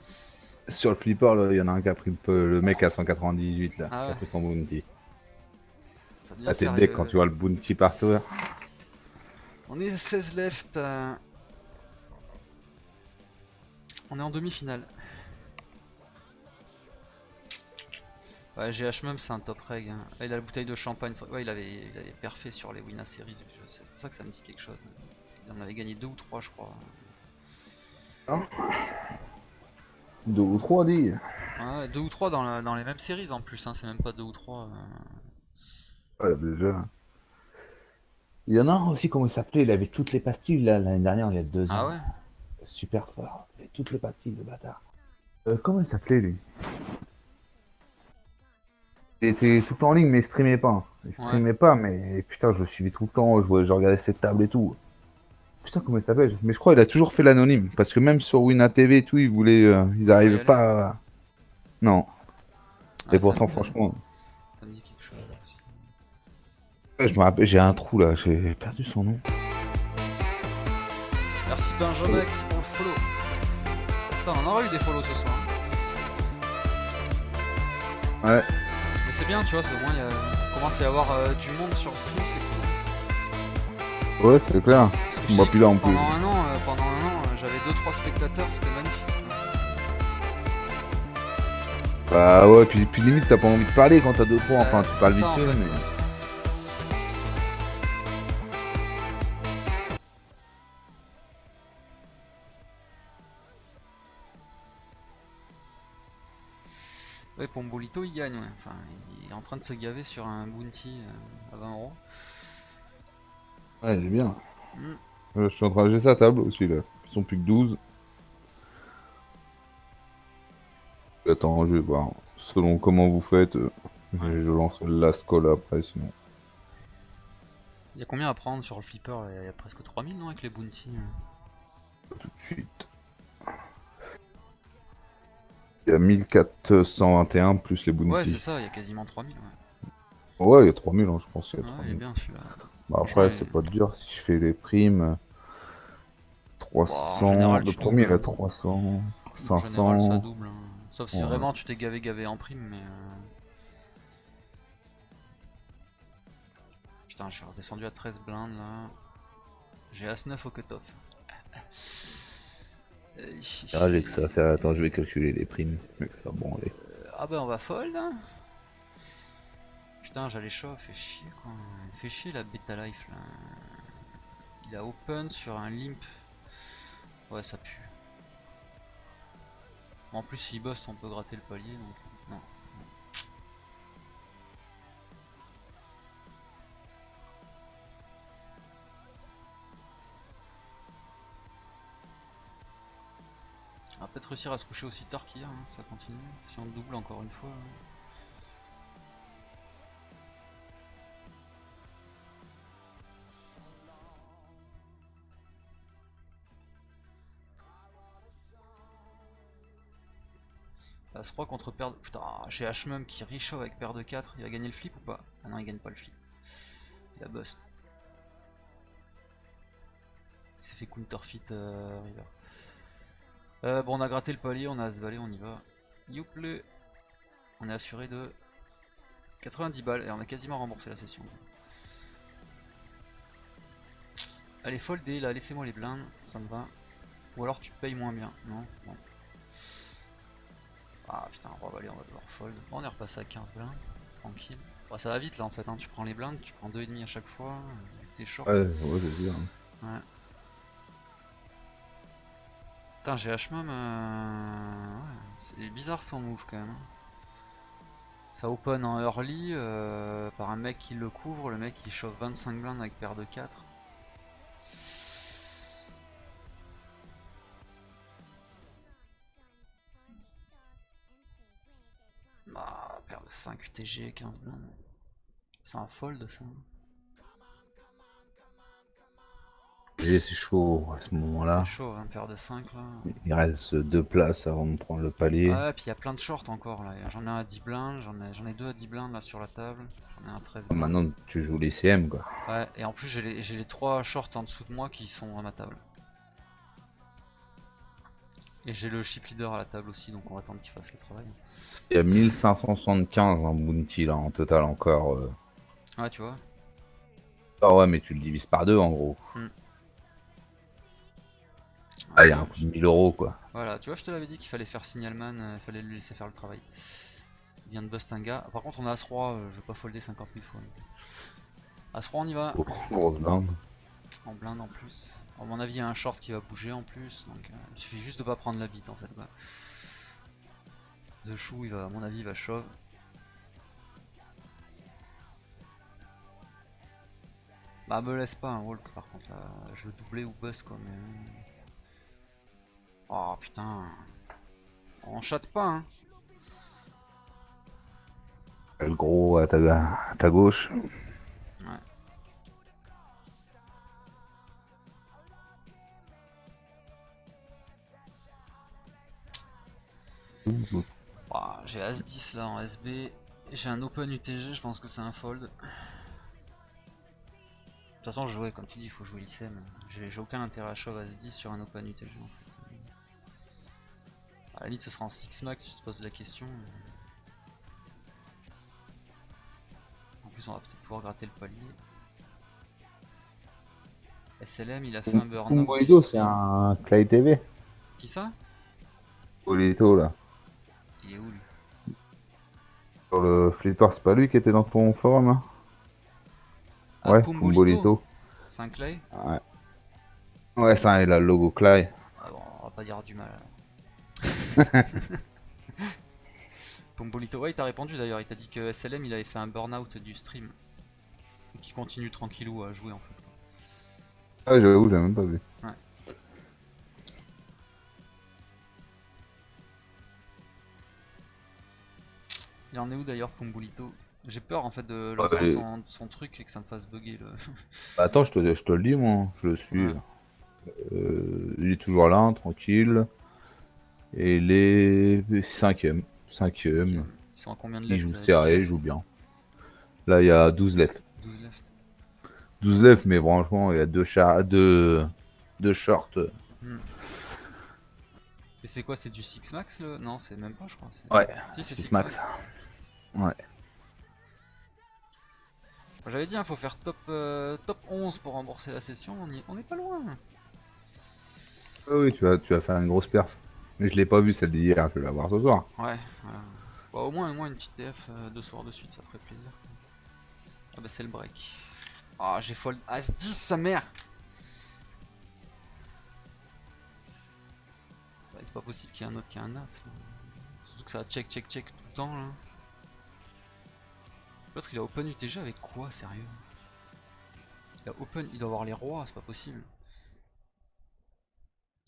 Sur le flipper, là, il y en a un qui a pris le mec à 198 là, Ah qui a ouais, pris son bounty. ça devient Ah, t'es deck quand sérieux. tu vois le bounty par tour. On est 16 left. On est en demi-finale. Ouais, GH même c'est un top reg. Hein. Ah, il a la bouteille de champagne. Ouais, il avait perfait sur les Wina Series. C'est pour ça que ça me dit quelque chose. Il en avait gagné 2 ou 3 je crois. Hein, 2 ou 3 dit. Ouais, 2 ou 3 dans les mêmes séries en plus. Hein. C'est même pas 2 ou 3. Ouais, déjà. Il y en a un aussi, comment il s'appelait? Il avait toutes les pastilles là, l'année dernière, il y a 2 ans. Ah ouais. Super fort. Il avait toutes les pastilles, le bâtard. Comment il s'appelait lui? Il était tout le temps en ligne, mais il streamait pas. Il Ouais. streamait pas, mais putain, je le suivais tout le temps. Je regardais ses tables et tout. Putain, comment il s'appelle? Mais je crois qu'il a toujours fait l'anonyme. Parce que même sur Wina TV et tout, ils Faut pas y arrivaient aller. pas à... Non. Et Ouais, pourtant, franchement, ça me dit quelque chose aussi. ouais, je me rappelle, j'ai un trou là, j'ai perdu son nom. Merci Benjamax pour le follow. Putain, on en aura eu des follow ce soir. Ouais. Mais c'est bien, tu vois, parce qu'au moins il commence à y avoir du monde sur le stream, c'est cool. Ouais, c'est clair. Parce que je Bah, sais puis que là, on peut. pendant un an, j'avais 2-3 spectateurs, c'était magnifique. Bah ouais, puis limite, t'as pas envie de parler quand t'as 2-3. Enfin, tu parles C'est vite ça en fait, fait. mais. Ouais, Pombolito il gagne, ouais. Enfin, il est en train de se gaver sur un bounty à 20€. Ouais, il est bien. Hmm. Je suis en train de gérer sa table aussi là. Ils sont plus que 12. Attends, je vais voir. Selon comment vous faites, Ouais. je lance le last call après sinon. Il y a combien à prendre sur le flipper là? Il y a presque 3000 non avec les bounties. Tout de suite. Il y a 1421 plus les Ouais, c'est bounties. ça, il y a quasiment 3000. Ouais, Ouais, il y a 3000, hein, je pense qu'il y a ouais il est 3000. bien celui-là. Bah Franchement, après, c'est pas dur si je fais les primes. bah, en 300. général, Le tu premier, doubles. il a Hein. 300. En général, ça 500. double. Hein. Sauf si Ouais. vraiment tu t'es gavé en prime, mais. Putain, je suis redescendu à 13 blindes là. J'ai As-9 au cutoff. Avec ça va faire. Attends, je vais calculer les primes. Avec ça, bon, allez. Ah bah on va fold hein. Putain, j'allais chaud, fait chier quoi. Fait chier la beta life là. Il a open sur un limp. Ouais, ça pue. En plus, s'il bust, on peut gratter le palier donc. Non. On va peut-être réussir à se coucher aussi tard qu'hier, hein, ça continue. Si on double encore une fois. Hein. As-3 contre paire de... Putain, j'ai Hmum qui reshove avec paire de 4. Il va gagner le flip ou pas? Ah non, il gagne pas le flip. Il a bust. Il s'est fait counterfeit river. Bon, on a gratté le palier, on a As-Valet, on y va. Youple. On est assuré de 90 balles et on a quasiment remboursé la session. Allez, foldez là, laissez-moi les blindes, ça me va. Ou alors tu payes moins bien, non? Bon. Ah putain, roi valet, on va devoir fold. Bon, on est repassé à 15 blindes, tranquille. Bon, ça va vite là en fait, hein. Tu prends les blindes, tu prends 2,5 à chaque fois, t'es short. Ouais, ouais, je veux dire. Ouais. Putain, j'ai Hmum. Ouais, c'est bizarre son move quand même. Ça open en early par un mec qui le couvre, le mec il chauffe 25 blindes avec paire de 4. Ah, paire de 5 UTG, 15 blindes. C'est un fold ça. Et c'est chaud à ce C'est moment-là. chaud, un paire de 5 là. Il reste 2 places avant de prendre le palier. Ouais, puis il y a plein de shorts encore là. J'en ai un à 10 blindes, j'en ai 2 à 10 blindes là sur la table. J'en ai un à 13 blindes. Maintenant, tu joues les CM quoi. Ouais, et en plus j'ai les 3 shorts en dessous de moi qui sont à ma table. Et j'ai le chip leader à la table aussi, donc on va attendre qu'il fasse le travail. Il y a 1575 en bounty là en total encore. Ouais, tu vois. Ah ouais, mais tu le divises par 2 en gros. Ah, il y a un coup de 1000 euros quoi. Voilà, tu vois, je te l'avais dit qu'il fallait faire signalman, il fallait le laisser faire le travail. Il vient de bust un gars. Par contre, on a As-Roi, je vais pas folder 50 000 fois. As-Roi, on y va. Oh, grosse blinde. En blinde en plus. À mon avis, il y a un short qui va bouger en plus, donc il suffit juste de pas prendre la bite en fait. Quoi. The Shoe, il va, à mon avis, il va shove. Bah, me laisse pas un walk par contre là. Je veux doubler ou bust quoi, mais. Oh putain. On chatte pas, hein. Le gros à ta gauche. Ouais. Oh, j'ai As-10 là en SB. J'ai un open UTG, je pense que c'est un fold. De toute façon, je jouais, comme tu dis, il faut jouer l'ICM. J'ai aucun intérêt à shove As-10 sur un open UTG en fait. À la limite, ce sera en 6 max, tu te poses la question. En plus, on va peut-être pouvoir gratter le palier. SLM, il a fait un burn-out. Bolito, c'est un Clay TV. Qui ça? Bolito là. Il est où lui? Sur le flipper, c'est pas lui qui était dans ton forum hein? Ah, Ouais, Pumbolito. Bolito. C'est un Clay? Ouais. Ouais, ça, il a le logo Clay. Ah bon, on va pas dire du mal alors. Pumbolito, ouais, il t'a répondu d'ailleurs. Il t'a dit que SLM il avait fait un burn-out du stream. Et qu'il continue tranquillou à jouer en fait. Ah, j'avoue, j'ai même pas vu. Ouais. Il en est où d'ailleurs, Pumbolito? J'ai peur en fait de lancer son truc et que ça me fasse bugger le. Bah, attends, je te le dis, moi. Je le suis. Ouais. Il est toujours là, tranquille. Et il est 5ème. 5ème. Ils sont à combien de Il left? joue 10 serré, il left joue bien. Là, il y a 12 left. 12 left. 12 left, mais franchement, il y a deux shorts. Et c'est quoi? C'est du 6 max le. Non, c'est même pas, je crois. Ouais, Si, c'est 6 6 max. max. Ouais. J'avais dit, il faut faire top 11 pour rembourser la session, on est pas loin. Ah oui, tu vas faire une grosse perf. Mais je l'ai pas vu celle d'hier, je vais la voir ce soir. Ouais, bah, au moins une petite TF 2 soirs de suite, ça ferait plaisir. Ah bah c'est le break. Ah, j'ai fold As-10, sa mère. Bah, c'est pas possible qu'il y ait un autre qui a un As. Là. Surtout que ça a check tout le temps là. L'autre il a open UTG avec quoi, sérieux? Il doit avoir les rois, c'est pas possible.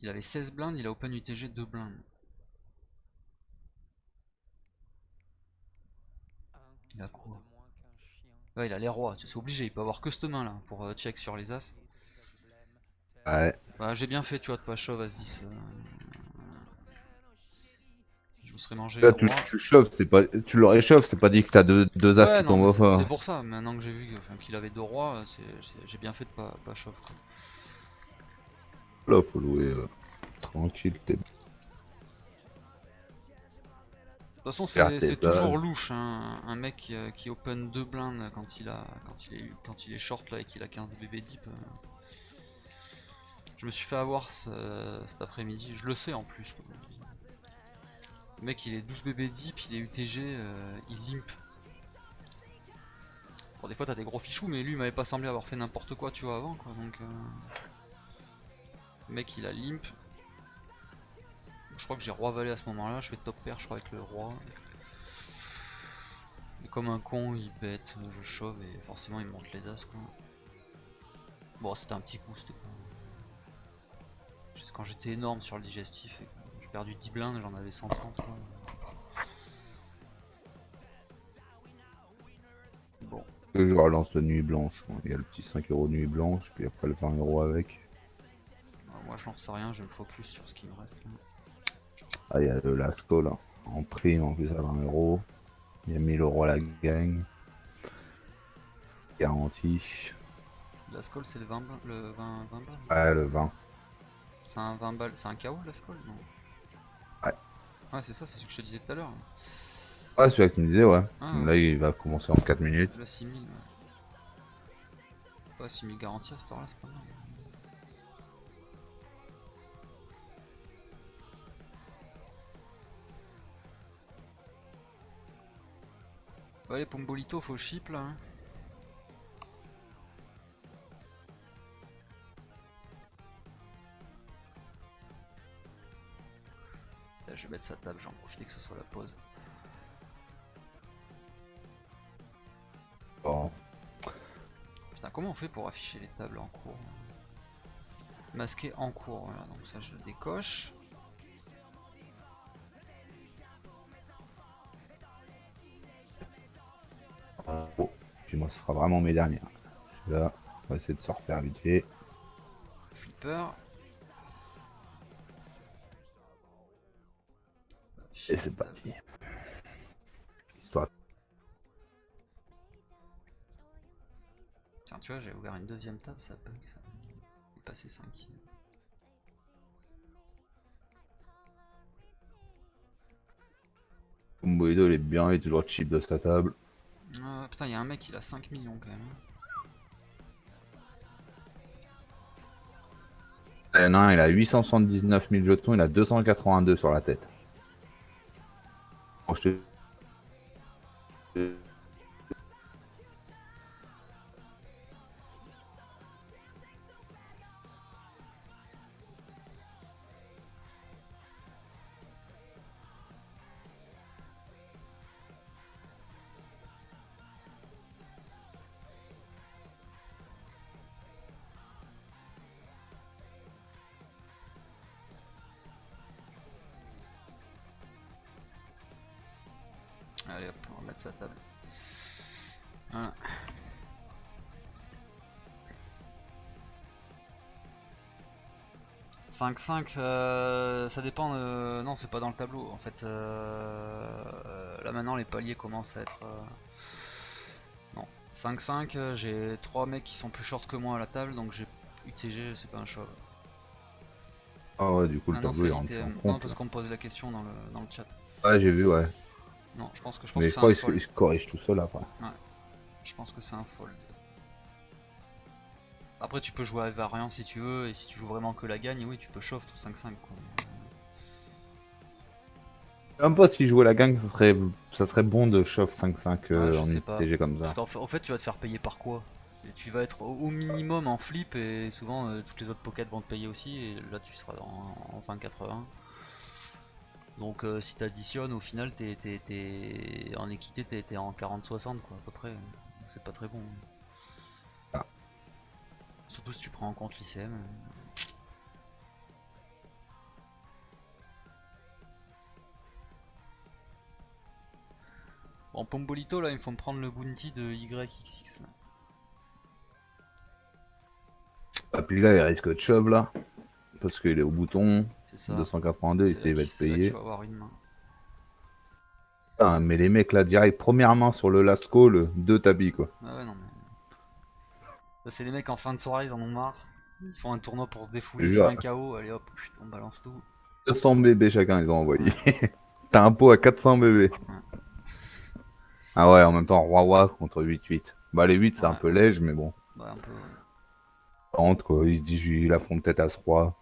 Il avait 16 blindes, il a open UTG 2 blindes. Il a quoi? Ouais, il a les rois, c'est obligé, il peut avoir que cette main là pour check sur les as. Ouais. Bah, j'ai bien fait, tu vois, de pas shove As-10. Je me serais mangé les Là, rois. tu chauffes, c'est pas, tu le réchauffes, c'est pas dit que t'as deux as Ouais, qui non, tombent mais au c'est fort. pour ça, maintenant que j'ai vu qu'il avait 2 rois, j'ai bien fait de pas shove quoi. Là, faut jouer tranquille. De toute façon, Faire c'est tes toujours bases. louche, hein, un mec qui open 2 blindes quand il est short là et qu'il a 15 BB deep. Je me suis fait avoir cet après-midi, je le sais en plus. Quoi. Le mec il est 12 BB deep, il est UTG, il limp. Bon, des fois t'as des gros fichous, mais lui il m'avait pas semblé avoir fait n'importe quoi, tu vois, avant quoi. Donc, le mec il a limp. Je crois que j'ai roi valet à ce moment là, je fais top pair je crois avec le roi. Et comme un con il bête, je shove et forcément il monte les as quoi. Bon c'était un petit coup, c'était pas... Quand j'étais énorme sur le digestif et que j'ai perdu 10 blindes, j'en avais 130 quoi. Bon. Je relance le nuit blanche. Il y a le petit 5 € nuit blanche, puis après le 20 € avec. Moi je lance rien, je me focus sur ce qui me reste là. Ah, il y a le Lasco là. En prime, en plus à 20 €. Il y a 1000 € à la gang. Garantie. La skull c'est le 20 balles. Ouais, le 20. C'est un 20 balles, c'est un KO la skull non? Ouais. Ouais c'est ça, c'est ce que je te disais tout à l'heure. Ouais, celui-là qui me disait, ouais. Ah Là, ouais, il va commencer en 4 minutes. là 6000 ouais. Ouais 6000 garanties à cette heure là c'est pas mal. Ouais les Pombolito faut chip là hein. Là, je vais mettre sa table, j'en profite que ce soit la pause. Bon. Putain comment on fait pour afficher les tables en cours? Masqué en cours, voilà, donc ça je le décoche. Oh. Puis moi, ce sera vraiment mes dernières. Là, on va essayer de se refaire vite fait. Flipper. Et c'est parti. Histoire. Tiens, tu vois, j'ai ouvert une deuxième table, ça bug, ça. Il est passé 5. Comboido, il est bien, il est toujours cheap de sa table. Putain, il y a un mec, il a 5 millions quand même. Il y en a un, il a 879 000 jetons, il a 282 sur la tête. Bon, je te... Allez hop, on va mettre sa table. Voilà. « 5-5, ça dépend. Non, c'est pas dans le tableau. En fait, là maintenant les paliers commencent à être. Non, 5-5, j'ai 3 mecs qui sont plus short que moi à la table, donc j'ai UTG, c'est pas un shove. Ah ouais, du coup, le Ah non, tableau, il c'est rentre plus en ITM. Non, compte. parce Là. qu'on me pose la question dans le chat. Ouais, j'ai vu, ouais. Non, je pense que Mais je c'est un crois fold. qu'il se corrige tout seul après. Ouais, je pense que c'est un fold. Après tu peux jouer à variant si tu veux, et si tu joues vraiment que la gagne, oui tu peux chauffe tout 5-5 quoi. Même pas si je jouais la gang, ça serait bon de shove 5-5 Ouais, je en sais pas. UTG comme Parce ça. qu'en fait, tu vas te faire payer par quoi? Et tu vas être au minimum en flip et souvent toutes les autres pockets vont te payer aussi et là tu seras en 20-80. Donc si t'additionnes au final en équité t'es en 40-60 quoi à peu près. C'est pas très bon. Ah. Surtout si tu prends en compte l'ICM. Bon Pombolito là il faut me prendre le bounty de YXX là. Et puis là, il risque de shove là. Parce qu'il est au bouton. C'est ça. 282, il va être C'est là qu'il payé. faut avoir une main. Ah, mais les mecs là, direct, première main sur le last call, 2 tapis quoi. Ah ouais non mais. Ça, c'est les mecs en fin de soirée, ils en ont marre. Ils font un tournoi pour se Je te défouler, c'est jure, un KO, allez hop, putain, on balance tout. 200 bébés chacun, ils ont envoyé. Ouais, T'as un pot à 400 bébés. ouais, Ah ouais, en même temps, roi-roi contre 8-8. Bah, les 8, c'est un ouais, peu léger, mais bon. bah un peu, ouais. Honte quoi, il se dit, il affronte peut-être à ce roi.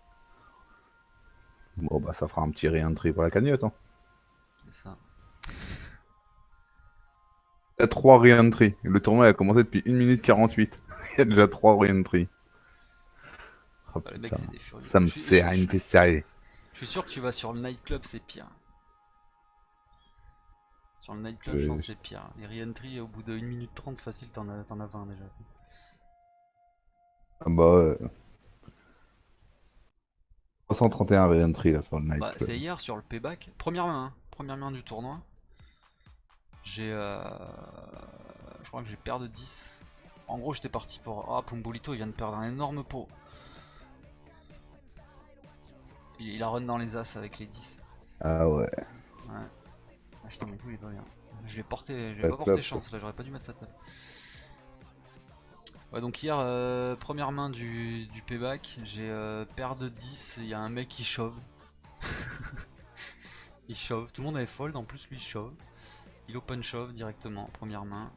Bon, bah, ça fera un petit re-entry pour la cagnotte. Hein. C'est ça. Il y a 3 re-entry. Le tournoi a commencé depuis 1 minute 48. Il y a déjà 3 re-entry. Oh Bah, les mecs, putain, c'est des furieux. ça me sert, il me fait serrer. Je suis sûr que tu vas sur le nightclub, c'est pire. Sur le nightclub, je Euh, pense que c'est pire. Les re-entry, au bout de 1 minute 30, facile, t'en as 20 déjà. Ah bah, 331 re-entry là sur le Bah, nightclub. c'est hier sur le payback. Première main, hein. Première main du tournoi. J'ai. Je crois que j'ai paire de 10. En gros, j'étais parti pour. Ah, Pombolito, il vient de perdre un énorme pot. Il a run dans les as avec les 10. Ah ouais, Ouais. Ah putain, mon coup il est pas bien. Je vais la pas porté club ça. chance là, j'aurais pas dû mettre sa table. Ouais, donc hier, première main du payback, j'ai paire de 10, il y a un mec qui shove. Il shove, tout le monde avait fold, en plus lui il shove. Il open shove directement, première main.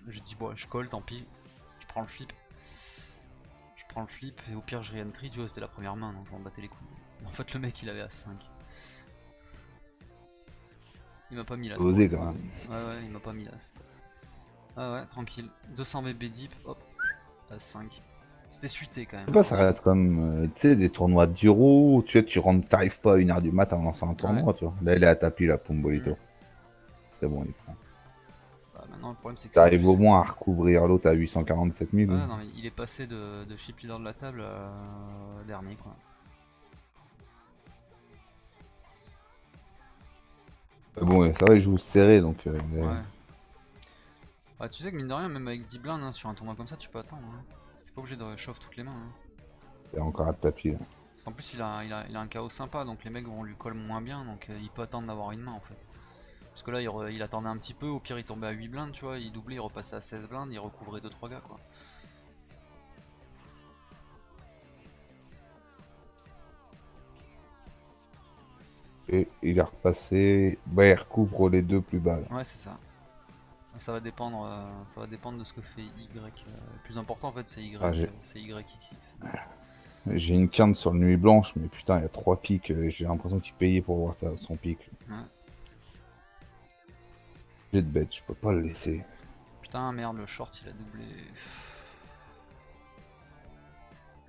J'ai dit, bon, je colle, tant pis, je prends le flip. Je prends le flip et au pire je re-entry, tu vois, c'était la première main, donc je m'en battais les couilles. En fait, le mec il avait As-5. Il m'a pas mis l'as pour Osé une quand fois. même. Ouais, il m'a pas mis l'as. Ah ouais, tranquille. 200 BB deep, hop, As-5. C'était suité quand Je même, sais pas, ça attention. reste comme, tu sais, des tournois d'Euro, tu sais, tu rentres, t'arrives pas à 1h du mat en lançant un Ouais. tournoi, tu vois. Là, il est à tapis, là, Mm. Pombolito. C'est bon, il prend. Bah, maintenant le problème c'est que c'est en T'arrives au plus. moins à recouvrir l'autre à 847 000. Ouais, non, mais il est passé de chip leader de la table à dernier quoi. Bon, ouais, c'est vrai, il joue serré, donc Ouais. Bah, tu sais que mine de rien, même avec 10 blindes hein, sur un tournoi comme ça, tu peux attendre. Hein. T'es pas obligé de chauffe toutes les mains. Hein. il est encore à tapis, là. En plus, il a un KO sympa, donc les mecs vont lui coller moins bien, donc il peut attendre d'avoir une main en fait. Parce que là, il attendait un petit peu, au pire, il tombait à 8 blindes, tu vois, il doublait, il repassait à 16 blindes, il recouvrait 2-3 gars quoi. Et il est repassé. Bah, il recouvre les deux plus bas, là. Ouais, c'est ça. Ça va dépendre de ce que fait Y. Le plus important en fait, Ah, c'est YXX. j'ai une quinte sur le nuit blanche, mais putain, il y a 3 pics. J'ai l'impression qu'il payait pour voir ça, son pic. Ouais. J'ai de bête, je peux pas le laisser. Putain, merde, le short il a doublé.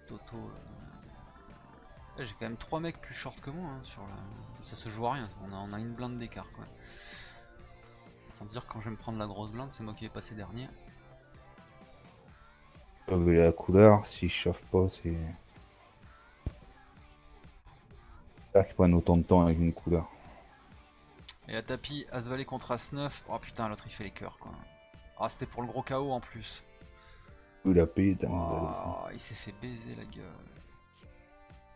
Toto. J'ai quand même 3 mecs plus short que moi hein, sur la. Ça se joue à rien, on a une blinde d'écart quoi. Autant dire que quand je vais me prendre la grosse blinde, c'est moi qui vais passer dernier. La couleur, s'il chauffe pas, c'est. Ça qui prennent autant de temps avec une couleur. Et à tapis, As-Valet contre As-9. Oh putain, l'autre il fait les cœurs quoi. Ah, c'était pour le gros KO en plus. Il a payé, t'as Oh, il s'est fait baiser la gueule.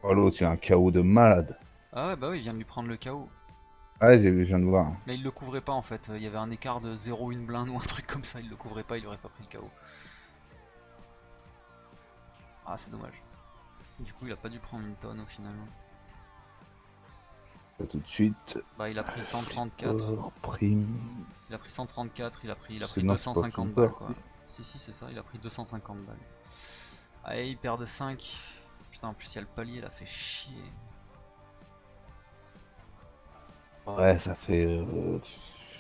Oh, l'autre, c'est un KO de malade. Ah ouais, bah oui, il vient de lui prendre le KO. Ah, j'ai vu, je viens de voir. Là, il le couvrait pas en fait. Il y avait un écart de 0,1 blinde ou un truc comme ça. Il le couvrait pas, il aurait pas pris le KO. Ah, c'est dommage. Du coup, il a pas dû prendre une tonne au final. Tout de suite. Bah, il a pris 134. Prime. Il a pris 134, il a pris Non, c'est pas 250 balles flipper. quoi. Si, c'est ça, il a pris 250 balles. Allez, il perd de 5. Putain, en plus, il y a le palier là, fait chier. Ouais, ça fait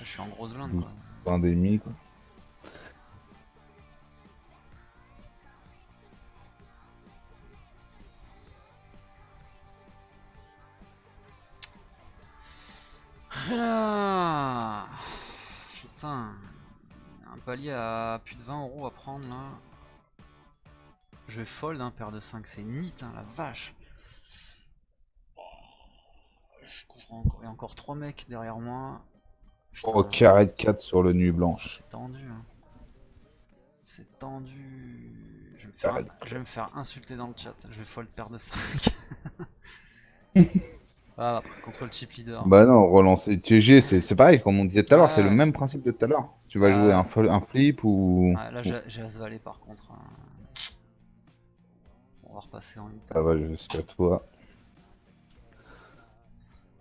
Je suis en grosse blinde 12 quoi. points d'ennemis, quoi. Ah, putain. Un palier à plus de 20 € à prendre là. Je vais fold, hein, paire de 5, c'est nit, hein, la vache. Je couvre encore, il y a encore 3 mecs derrière moi. Oh, Putain, carré de 4 sur le nuit blanche. c'est tendu, hein. C'est tendu. Carré de Je vais 4. me faire insulter dans le chat. Je vais fold paire de 5. Ah, après, contre le chip leader. Bah non, relancer TG, c'est pareil, comme on disait tout à l'heure, c'est le Ouais, même principe de tout à l'heure. Tu vas jouer ouais. un flip ou... Ouais, là, j'ai As-Valet par contre, hein. On va repasser en 8. Ça va jusqu'à toi.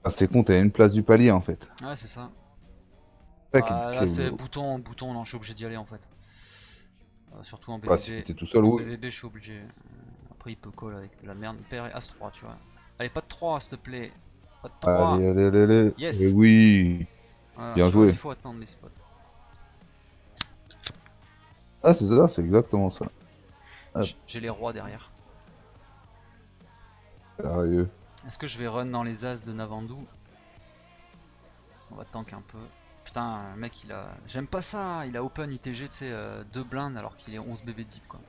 Ah, c'est con, t'as une place du palier en fait. Ouais, c'est ça. Ça Ah, qui là, est c'est au- bouton, non, je suis obligé d'y aller en fait. Surtout en Bah, si BVB. t'es tout seul, En oui. BVB, je suis obligé. Après, il peut call avec de la merde. Paire et As-3, tu vois. Allez, pas de 3, s'il te plaît. Pas de 3. Allez, allez, allez, allez. Et Yes. oui, Voilà, bien tu vois, il joué. faut attendre les spots. Ah, c'est ça, c'est exactement ça. Hop, J'ai les rois derrière. sérieux. Est-ce que je vais run dans les As de Navandou? On va tank un peu. Putain, le mec, il a... J'aime pas ça, il a open UTG, tu sais, 2 blindes alors qu'il est 11 BB deep, quoi.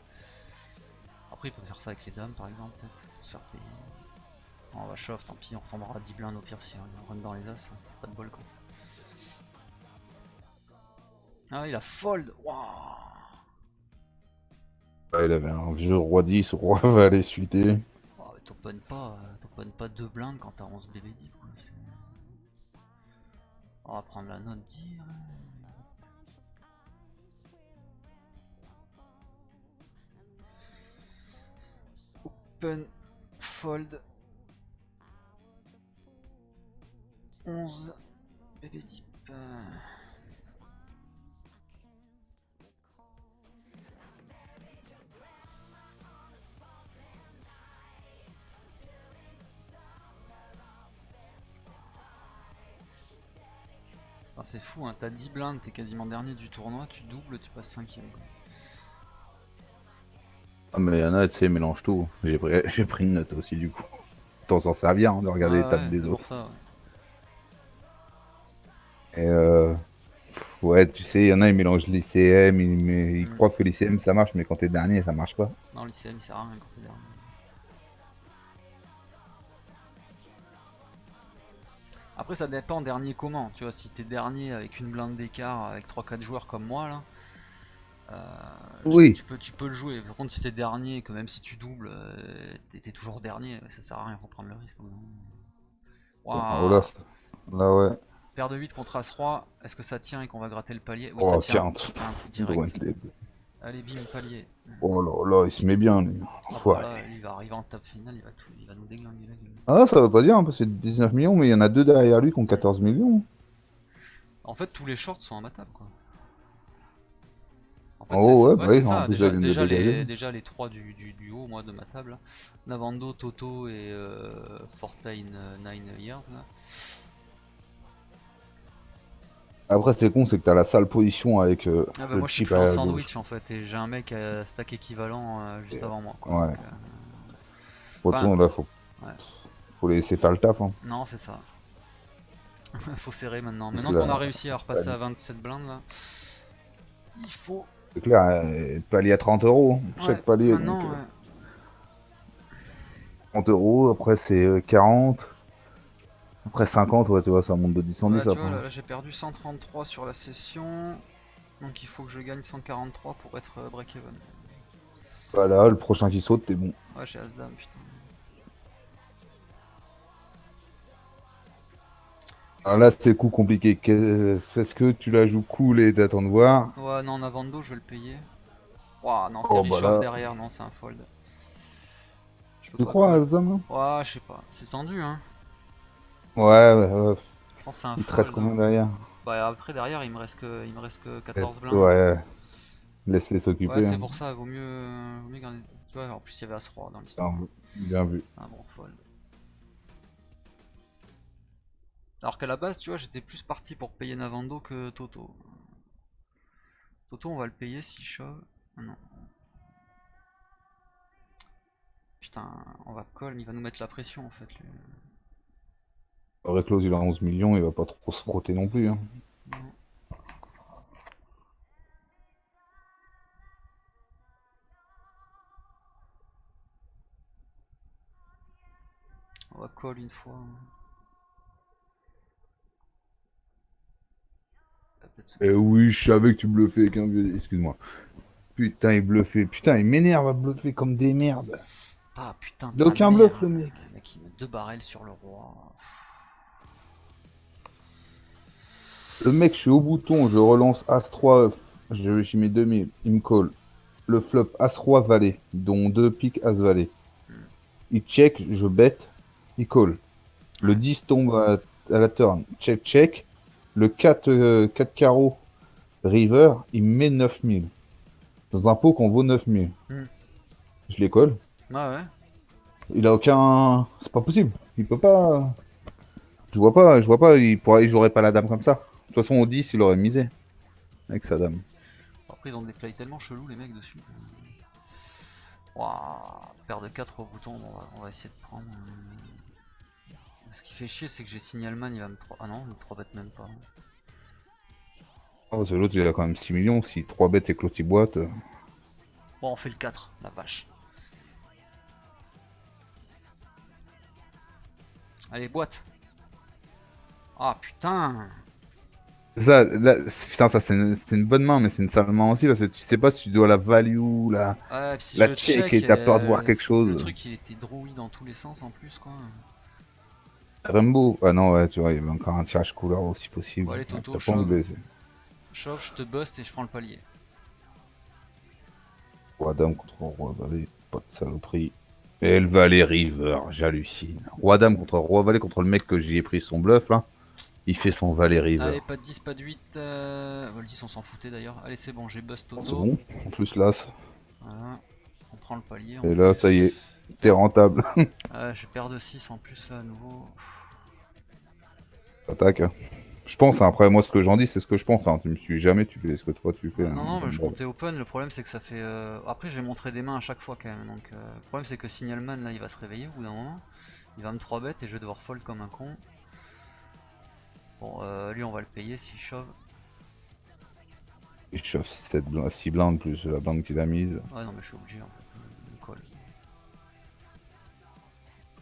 Après, il peut faire ça avec les dames, par exemple, peut-être, pour se faire payer. On va shove, tant pis, on retombera à 10 blindes au pire si on run dans les As. Pas de bol, quoi. Ah, il a fold. Waouh. Ah, il avait un vieux roi 10, roi valet suité. Oh, mais t'open pas 2 blindes quand t'as 11 BB deep, quoi. On va prendre la note dire. Open, fold, 11 BB deep. Ah, c'est fou, hein, t'as 10 blindes, t'es quasiment dernier du tournoi, tu doubles, tu passes 5ème. Ah, mais il y en a, tu sais, ils mélangent tout. J'ai pris une note aussi, du coup. Autant s'en servir, hein, de Ouais, regarder les tables ouais, des c'est pour autres. ça, ouais. Et ouais, tu sais, il y en a, ils mélangent l'ICM, ils Hmm. croient que l'ICM ça marche, mais quand t'es dernier, ça marche pas. Non, l'ICM il sert à rien quand t'es dernier. Après, ça dépend dernier comment, tu vois, si t'es dernier avec une blinde d'écart, avec 3-4 joueurs comme moi là, Oui. tu peux le jouer. Par contre, si t'es dernier, et que même si tu doubles, t'es toujours dernier, ça sert à rien, faut prendre le risque. Oh là, Waouh! là ouais. Paire de 8 contre As-Roi, est-ce que ça tient et qu'on va gratter le palier? Oui, ça Oh, tient. quinte. Quinte direct. Groenland. Allez, bim, palier. Oh là là, il se met bien, lui. Ah bah Enfoiré. là, lui, il va arriver en table finale, il va nous déglinguer la gueule. Ah, ça veut pas dire, hein, parce que c'est 19 millions, mais il y en a deux derrière lui qui ont 14 millions. En fait, tous les shorts sont imbattables, quoi. En En fait, haut, ouais, ouais, bah c'est oui, en ça. plus, là, ils viennent de dégager. Déjà les 3 du haut, moi, de ma table. Là. Navando, Toto et Fortnite 9 Years. Là. Après, c'est con, c'est que t'as la sale position avec Ah bah le moi, je suis chip pris en à gauche. sandwich, en fait. Et j'ai un mec à stack équivalent juste Et, avant moi, quoi. ouais. Donc, enfin, Retourne là, ouais. faut les laisser faire le taf. Hein. Non, c'est ça. Faut serrer maintenant. Parce Maintenant que qu'on a là, réussi à repasser à 27 blindes, là, il faut... c'est clair, palier à 30 euros. Ouais, Chaque palier, donc maintenant... 30 euros. Après, c'est 40. Après, 50, ouais, tu vois, ça monte de 10 en ouais, 10 tu vois, après. là j'ai perdu 133 sur la session. Donc il faut que je gagne 143 pour être break-even. Voilà, le prochain qui saute, t'es bon. Ouais, j'ai As-Dame, putain. Alors là, c'est le coup compliqué. Est-ce que tu la joues cool et t'attends de voir? Ouais, non, Navando, je vais le payer. Ouah, non, c'est Oh, bah Rishov là. derrière, non, c'est un fold. Je peux Tu pas crois call. à ce homme, là? Ouais, je sais pas. C'est tendu, hein. Ouais, ouais. Je pense que c'est un Il te reste fold, combien hein. derrière? Bah après, derrière, il me reste que 14 blindes. Ouais, laisse-les Ouais, s'occuper. c'est Hein. pour ça, vaut mieux garder. Tu vois, en plus il y avait As-Roi dans l'histoire. Bien, bien vu. C'était un bon fold. Alors qu'à la base, tu vois, j'étais plus parti pour payer Navando que Toto. Toto, on va le payer s'il shove. Ah non. Putain, on va call, mais il va nous mettre la pression en fait. Lui. Reclose, il a 11 millions, il va pas trop se frotter non plus. Hein. Non. On va call une fois. Oui, je savais que tu bluffais avec un vieux. Excuse-moi. Putain, il bluffait. Putain, il m'énerve à bluffer comme des merdes. Ah putain de Il a ta aucun mère. bluff, le mec. Le mec il met 2 barrels sur le roi. Le mec, je suis au bouton, je relance As-3 œuf. J'y mets 2000. Il me colle. Le flop As-Roi Valet, dont 2 piques As-Valet. Hmm. Il check, je bête. Il colle. Le Ouais. 10 tombe à la turn. Check, check. Le 4 carreau river, il me met 9000. Dans un pot qu'on vaut 9000. Hmm. Je les colle. Ah ouais. Il a aucun. C'est pas possible. Il peut pas. Je vois pas, il jouerait pas la dame comme ça. De toute façon, au 10, il aurait misé. Avec sa dame. Après ils ont des plays tellement chelous les mecs dessus. Waouh, paire de 4 au bouton, bon, on va essayer de prendre. Ce qui fait chier c'est que j'ai signalman, il va me 3. Ah non, il me 3 bête même pas. Oh, parce que l'autre, il a quand même 6 millions. Si 3 bêtes et que l'autre, il boite. Bon, on fait le 4, la vache. Allez, boîte. Ah putain. Ça, là, putain, ça, c'est une bonne main, mais c'est une sale main aussi, parce que tu sais pas si tu dois la value, Ouais, puis si la je check, check, et t'as peur de voir quelque le chose. truc il était drouille dans tous les sens en plus quoi. Rainbow. Ah non, ouais, tu vois, il y avait encore un tirage couleur aussi Bon possible. allez Ouais, Toto, t'as pas envie de shove. baisser. Shove, je te bust et je prends le palier. Roi dame contre roi valet, pas de saloperie. Et le valet river, j'hallucine. Roi dame contre roi valet contre le mec que j'y ai pris son bluff là. Il fait son valet river. Allez, pas de 10, pas de 8. Le 10 on s'en foutait d'ailleurs. Allez c'est bon, j'ai bust Oh, c'est Toto. bon, en plus là. Voilà. On prend le palier en Et là, ça y est, plus. t'es rentable. Je perds de 6 en plus là à nouveau. Attaque. Je pense, hein, après moi ce que j'en dis, c'est ce que je pense. Hein. Tu me suis jamais, tu fais ce que toi tu fais. Non, Hein, non, mais bonne je balle. comptais open. Le problème, c'est que ça fait. Après, j'ai montré des mains à chaque fois quand même. Donc, le problème, c'est que Signalman là, il va se réveiller au bout d'un moment. Il va me 3 bêtes et je vais devoir fold comme un con. Bon, lui, on va le payer s'il shove. Il chauffe 6 blindes plus la blinde qu'il a mise. Ouais, non, mais je suis obligé en fait. Il me colle.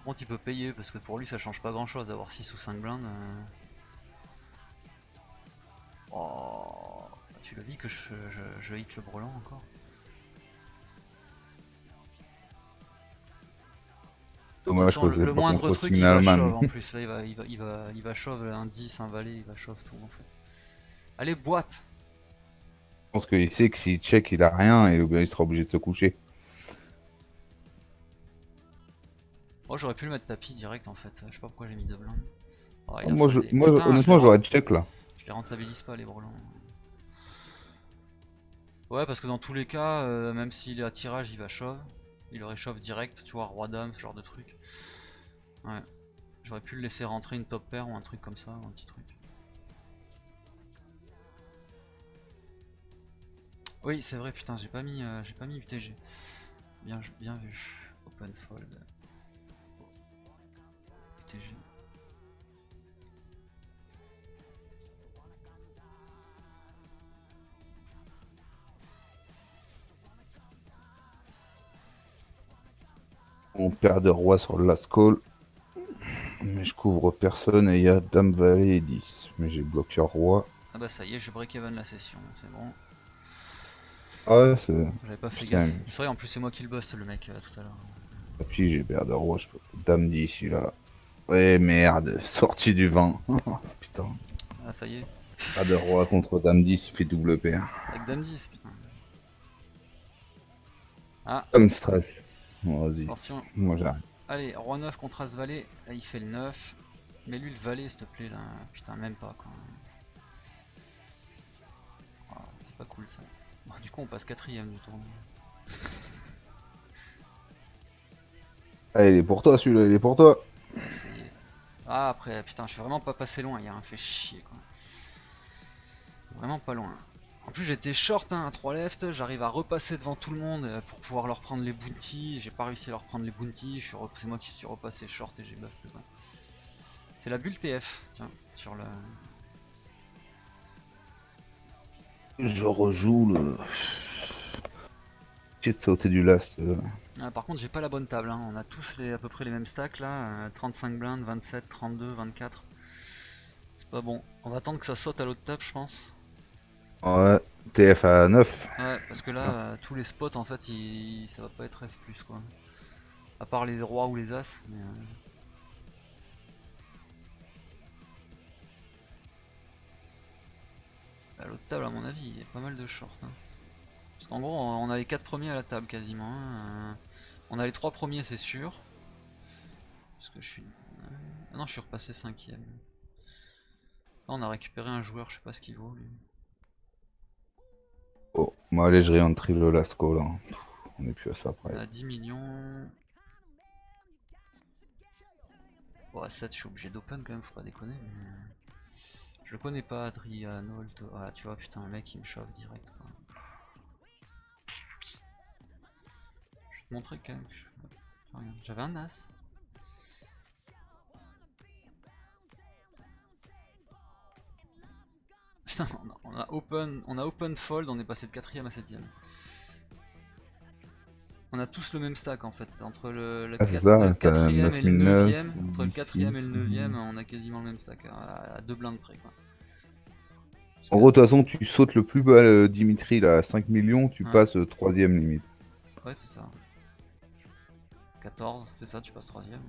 Bon, il peut payer parce que pour lui, ça change pas grand chose d'avoir 6 ou 5 blindes. Oh, tu le vis que je hit le brelan encore. De toute Dommage façon, que c'est le pas moindre contre truc, il va shove Signalman. en plus. Là, il va shove un 10, un valet, il va shove tout en fait. Allez, boîte! Je pense qu'il sait que s'il check, il a rien et il sera obligé de se coucher. Oh, j'aurais pu le mettre tapis direct en fait. Je sais pas pourquoi j'ai mis deux blindes. Oh, il a Moi, foldé. moi Putain, honnêtement, j'aurais check là. je les rentabilise pas les brelans. Ouais, parce que dans tous les cas, même s'il est à tirage, il va shove. Il aurait shove direct, tu vois, roi dame, ce genre de truc. Ouais. J'aurais pu le laisser rentrer une top pair ou un truc comme ça, un petit truc. Oui, c'est vrai, putain, j'ai pas mis UTG. Bien vu. Open fold. UTG. On perd de roi sur le last call. Mais je couvre personne et il y a dame valet et 10. Mais j'ai bloqué roi. Ah bah ça y est, je break even la session, c'est bon. Ah ouais, c'est. J'avais pas fait Putain, gaffe. C'est vrai, en plus c'est moi qui le bust le mec tout à l'heure. et puis j'ai paire de roi, je peux. Dame 10 celui-là. Ouais, merde, sorti du vin. Putain. Ah ça y est. Paire de roi contre dame 10, il fait double paire. Avec dame 10, putain. Ah, Comme stress. Bon, vas-y. attention. Moi j'arrive. Allez, roi 9 contre as valet. Là il fait le 9. Mais lui le valet s'il te plaît là. Putain, même pas quoi. Ah, c'est pas cool ça. Bon, du coup on passe quatrième du tournoi. Ah, il est pour toi celui-là, il est pour toi. On va essayer. Ah, après, putain, je suis vraiment pas passé loin, il y a un fait chier, quoi. Vraiment pas loin. En plus, j'étais short hein, à 3 left, j'arrive à repasser devant tout le monde pour pouvoir leur prendre les bounties. J'ai pas réussi à leur prendre les bounties, c'est moi qui suis repassé short et j'ai basté. C'est la bulle TF, tiens, sur le. Je rejoue le. J'ai de sauter du last. Ah, par contre, j'ai pas la bonne table, hein. On a tous à peu près les mêmes stacks là, 35 blindes, 27, 32, 24. C'est pas bon. On va attendre que ça saute à l'autre table, je pense. Ouais, TF à 9. Ouais, parce que là, tous les spots en fait, ça va pas être F+, quoi. À part les rois ou les as. Mais, à l'autre table, à mon avis, il y a pas mal de shorts. Hein. Parce qu'en gros, on a les 4 premiers à la table quasiment. Hein. On a les 3 premiers, c'est sûr. Parce que je suis. Ah non, je suis repassé 5ème. Là, on a récupéré un joueur, je sais pas ce qu'il vaut lui. Oh, bon, allez, je réentry le Lasco là. On est plus à ça On après. a 10 millions. Bon, à 7, je suis obligé d'open quand même, faut pas déconner. Mais... Je le connais pas, Adrian, Holt. Ah, tu vois, putain, le mec il me chauffe direct. Quoi. Je vais te montrer quand même que je... J'avais un as. Putain, on a open fold, on est passé de 4ème à 7ème. On a tous le même stack en fait, entre Ah, c'est ça, t'as 4ème et le 9009, 9ème, entre le 4ème 1006. et le 9ème, on a quasiment le même stack, à 2 blindes près quoi. Parce En que, gros, de toute façon, tu sautes le plus bas, Dimitri, là, à 5 millions, tu ouais, passes troisième limite. ouais c'est ça. 14, c'est ça, tu passes 3ème.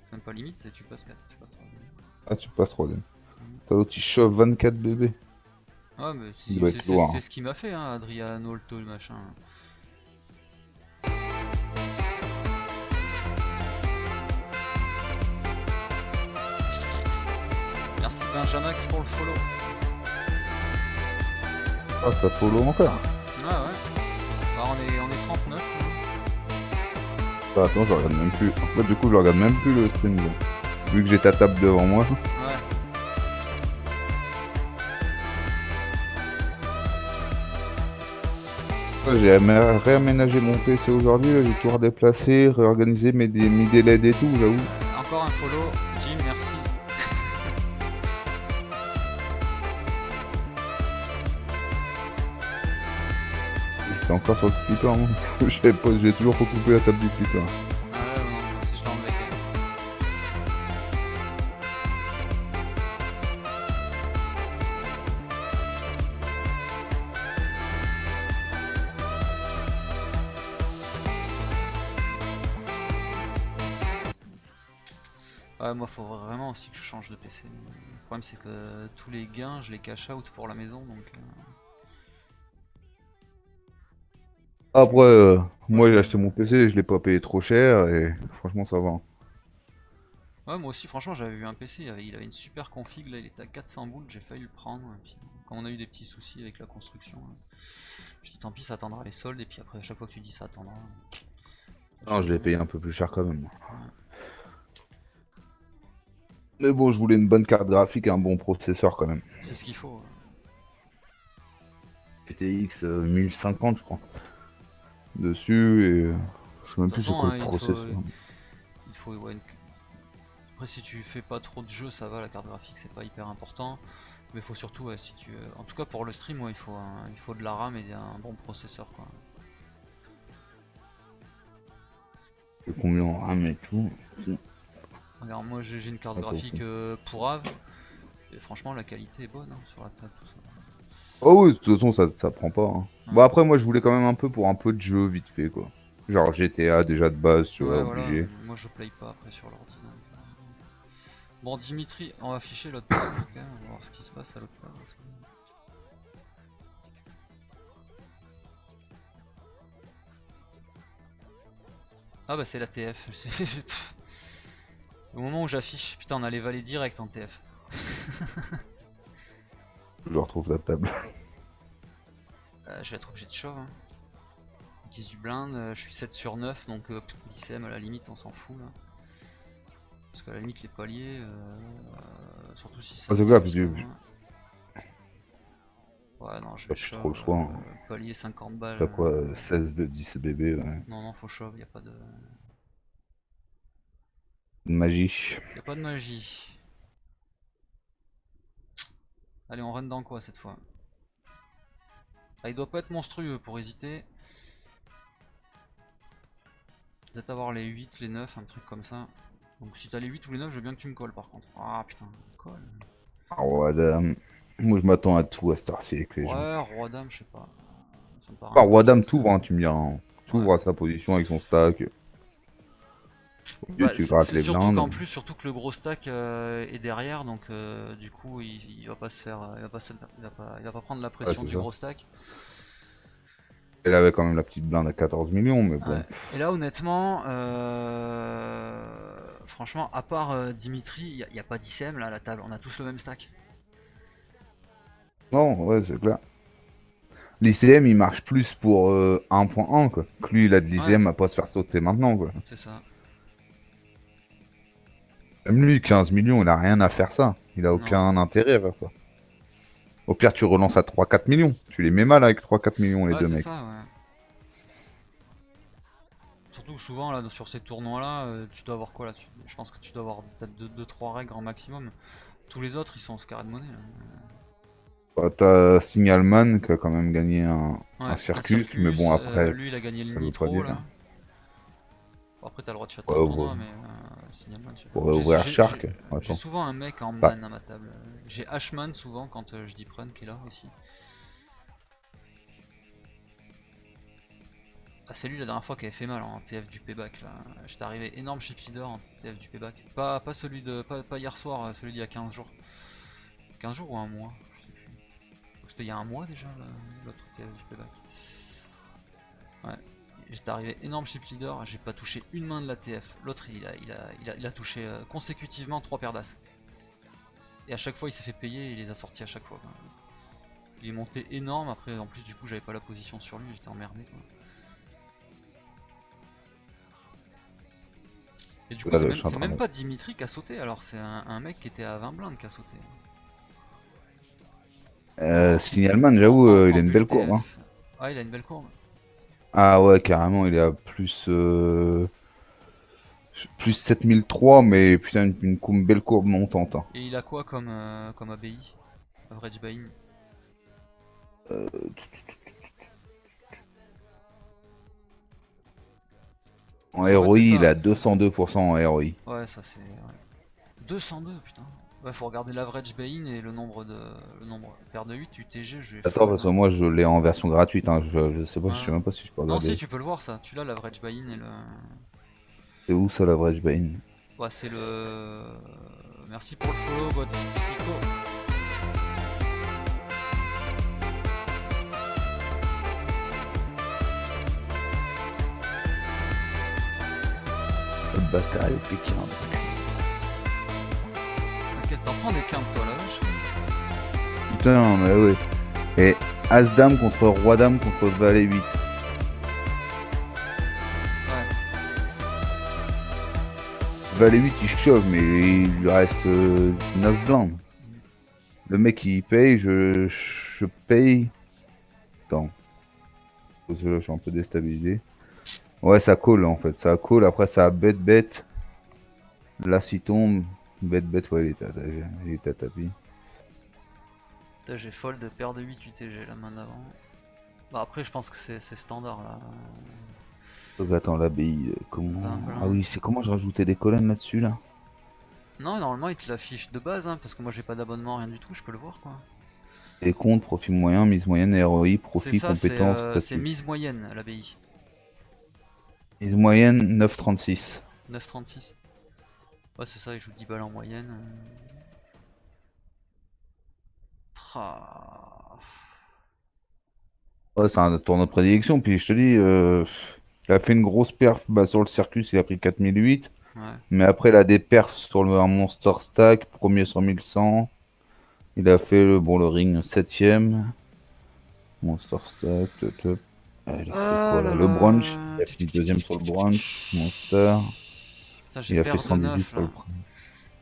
C'est même pas limite, c'est tu passes 4, tu passes 3ème. Ah, tu passes troisième. T'as l'autre, il chauffe 24 bébés. Ouais, mais Il doit être loin. c'est ce qui m'a fait, hein, Adrian, Holto, le machin. Merci Benjamax pour le follow. Ah, ça follow encore. Ah ouais. Bah, on est 39. Bah, attends, je regarde même plus. En fait, du coup, je regarde même plus le stream. Là. Vu que j'ai ta table devant moi. Ouais. J'ai réaménagé mon PC aujourd'hui, là, j'ai tout redéplacé, réorganisé mis des LED et tout, j'avoue. Encore un follow. Jim, merci. J'étais encore sur le splitter, moi. J'ai toujours recoupé la table du splitter. Ah ouais, non, si je t'en vais. Ouais, moi faut vraiment aussi que je change de PC. Le problème c'est que tous les gains je les cash out pour la maison donc. Après, Moi moi je j'ai me. acheté mon PC, je l'ai pas payé trop cher et franchement ça va. Ouais, moi aussi, franchement, j'avais vu un PC, il avait une super config, là il était à 400 boules, j'ai failli le prendre. Et puis, quand on a eu des petits soucis avec la construction, je dis tant pis, ça attendra les soldes. Et puis après, à chaque fois que tu dis ça attendra. Non, je l'ai payé un peu plus cher quand même. Ouais. Mais bon, je voulais une bonne carte graphique et un bon processeur quand même. C'est ce qu'il faut. GTX 1050 je crois. Dessus et je sais De même toute plus c'est façon, quoi hein, le processeur. il faut ouais, après, si tu fais pas trop de jeux, ça va, la carte graphique c'est pas hyper important. Mais il faut surtout, ouais, si tu. En tout cas pour le stream, ouais, il faut de la RAM et un bon processeur quoi. C'est combien en RAM et tout. Regarde, moi j'ai une carte graphique pour AV. Et franchement, la qualité est bonne hein, sur la table, tout ça. Oh oui, de toute façon ça prend pas. Hein. Ouais. Bon après moi je voulais quand même un peu pour un peu de jeu vite fait quoi. Genre GTA déjà de base, tu vois, Ouais, voilà, obligé. moi je play pas après sur l'ordi. Bon, Dimitri, on va afficher l'autre table, ok, on va voir ce qui se passe à l'autre table. Ah bah c'est la TF. Au moment où j'affiche, putain, on a les valets direct en TF. Je retrouve la table. Je vais être obligé de shove. Hein. 18 blindes, je suis 7 sur 9, donc 10ème à la limite, on s'en fout là. Parce qu'à la limite, les paliers, surtout si ça Ah, c'est vient grave, parce jusqu'à que moi. Ouais, non, je t'as vais plus trop le shove. choix. Hein. Palier 50 balles. T'as quoi, 16 de 10 bébés, ouais. Non, non, faut shove, y a pas de. Magie. Y a pas de magie. Allez, on run dans quoi cette fois? Ah, il doit pas être monstrueux pour hésiter. Peut-être avoir les 8, les 9, un truc comme ça. Donc si t'as les 8 ou les 9, je veux bien que tu me colles par contre. Ah putain, colle. Ah, roi dame. Moi, je m'attends à tout à Star Siècle, les gens. Ouais, roi dame, je sais pas. Ça me paraît Pas un peu roi dame, bête. t'ouvres, hein, tu me diras. Hein. Ouais. T'ouvres à sa position avec son stack. Au mieux, Bah, tu grattes les surtout blindes. qu'en plus, surtout que le gros stack est derrière, donc du coup, il va pas se faire, il va pas prendre la Ouais, pression c'est du ça. gros stack. Elle avait quand même la petite blinde à 14 millions, mais bon. Ouais. Et là, honnêtement, franchement, à part Dimitri, il y a pas d'ICM là à la table. On a tous le même stack. Non, ouais, c'est clair. L'ICM, il marche plus pour 1.1, quoi. Que lui, il a de Ouais, l'ICM à pas se faire sauter maintenant, quoi. c'est ça. Même lui, 15 millions, il a rien à faire ça. Il a Non. aucun intérêt à faire ça. Au pire, tu relances à 3-4 millions. Tu les mets mal avec 3-4 millions, les Ouais, deux c'est mecs. ça, ouais. Surtout que souvent, là, sur ces tournois-là, tu dois avoir quoi là? Je pense que tu dois avoir peut-être 2-3 règles en maximum. Tous les autres, ils sont en scarred monnaie là. Bah, t'as Signalman qui a quand même gagné un Ouais, un circus, mais bon, circus, après, lui il a gagné le ça veut pas nitro dire. là. Bon, après t'as le droit de chatter Ouais, un ouais. tournoi, mais Signalman, je sais pas. Pour ouvrir Shark, J'ai attends. souvent un mec en Bah, man à ma table. J'ai Ashman souvent quand je dis prun qui est là aussi. Ah, c'est lui la dernière fois qui avait fait mal en TF du payback là. J'étais arrivé énorme chip leader en TF du payback. Pas celui de. Pas hier soir, celui d'il y a 15 jours. 15 jours ou un mois, je sais plus. C'était il y a un mois déjà l'autre TF du payback. Ouais. J'étais arrivé énorme chip leader, j'ai pas touché une main de la TF. L'autre il a touché consécutivement 3 paires d'as. Et à chaque fois il s'est fait payer et il les a sortis à chaque fois. Quoi. Il est monté énorme, après en plus du coup j'avais pas la position sur lui, j'étais emmerdé quoi. Et du coup là, je suis en c'est train même de... pas Dimitri qui a sauté, alors c'est un mec qui était à 20 blindes qui a sauté. Signalman, j'avoue, il a En une bulle belle courbe. Hein. TF. Ah il a une belle courbe. Ah ouais, carrément, il est à plus 7003, mais putain, une belle courbe montante. Hein. Et il a quoi comme ABI? Average buy-in. En Parce qu'en fait c'est ROI, il ça. a 202% en ROI. Ouais ça c'est. Ouais. 202 putain. Ouais faut regarder l'average buy-in et le nombre paire de 8 UTG je vais Attends, fold. parce que moi, je l'ai en version gratuite. Hein. Je sais pas, je sais Ouais. même pas si je peux Non si regarder. tu peux le voir ça, tu l'as l'average buy-in et le. C'est où ça, l'average buy-in? Ouais c'est le. Merci pour le follow God Psycho. Bataille Pékin. Qu'est-ce que t'en prends des quintes toi là vache? Putain, mais ouais. Et As-Dame contre Roi-Dame contre Valet 8. Ouais. Valet 8 il chauffe, mais il lui reste 9 blindes. Le mec il paye, je paye. Attends. Parce que là, je suis un peu déstabilisé. Ouais, ça colle en fait. Ça colle, après ça bête. Là, s'il tombe, bête, ouais, il est à tapis. Putain, j'ai fold paire de 8 UTG la main d'avant. Bah après je pense que c'est standard là. Donc, attends, l'abbaye, 20 comment. Ah blindes. oui, c'est comment je rajoutais des colonnes là-dessus là? Non normalement il te l'affiche de base hein, parce que moi j'ai pas d'abonnement rien du tout, je peux le voir quoi. Les comptes, profit moyen, mise moyenne, ROI, C'est profit, ça, compétences, c'est statut. mise moyenne à l'ABI. Mise moyenne, 9,36. 9,36. Ouais, c'est ça, il joue 10 balles en moyenne. Tra- Ouais, c'est un tournoi de prédilection, puis je te dis, il a fait une grosse perf bah, sur le circus, il a pris 4008. Ouais. Mais après, il a des perfs sur un Monster Stack, premier sur 1100. Il a fait le ring 7ème. Monster Stack, top. Il a fait Ah quoi là? là Le brunch. là. Il a fini deuxième sur le brunch. Monster. Putain, j'ai Il a fait paire de 118 neuf sur le là. premier.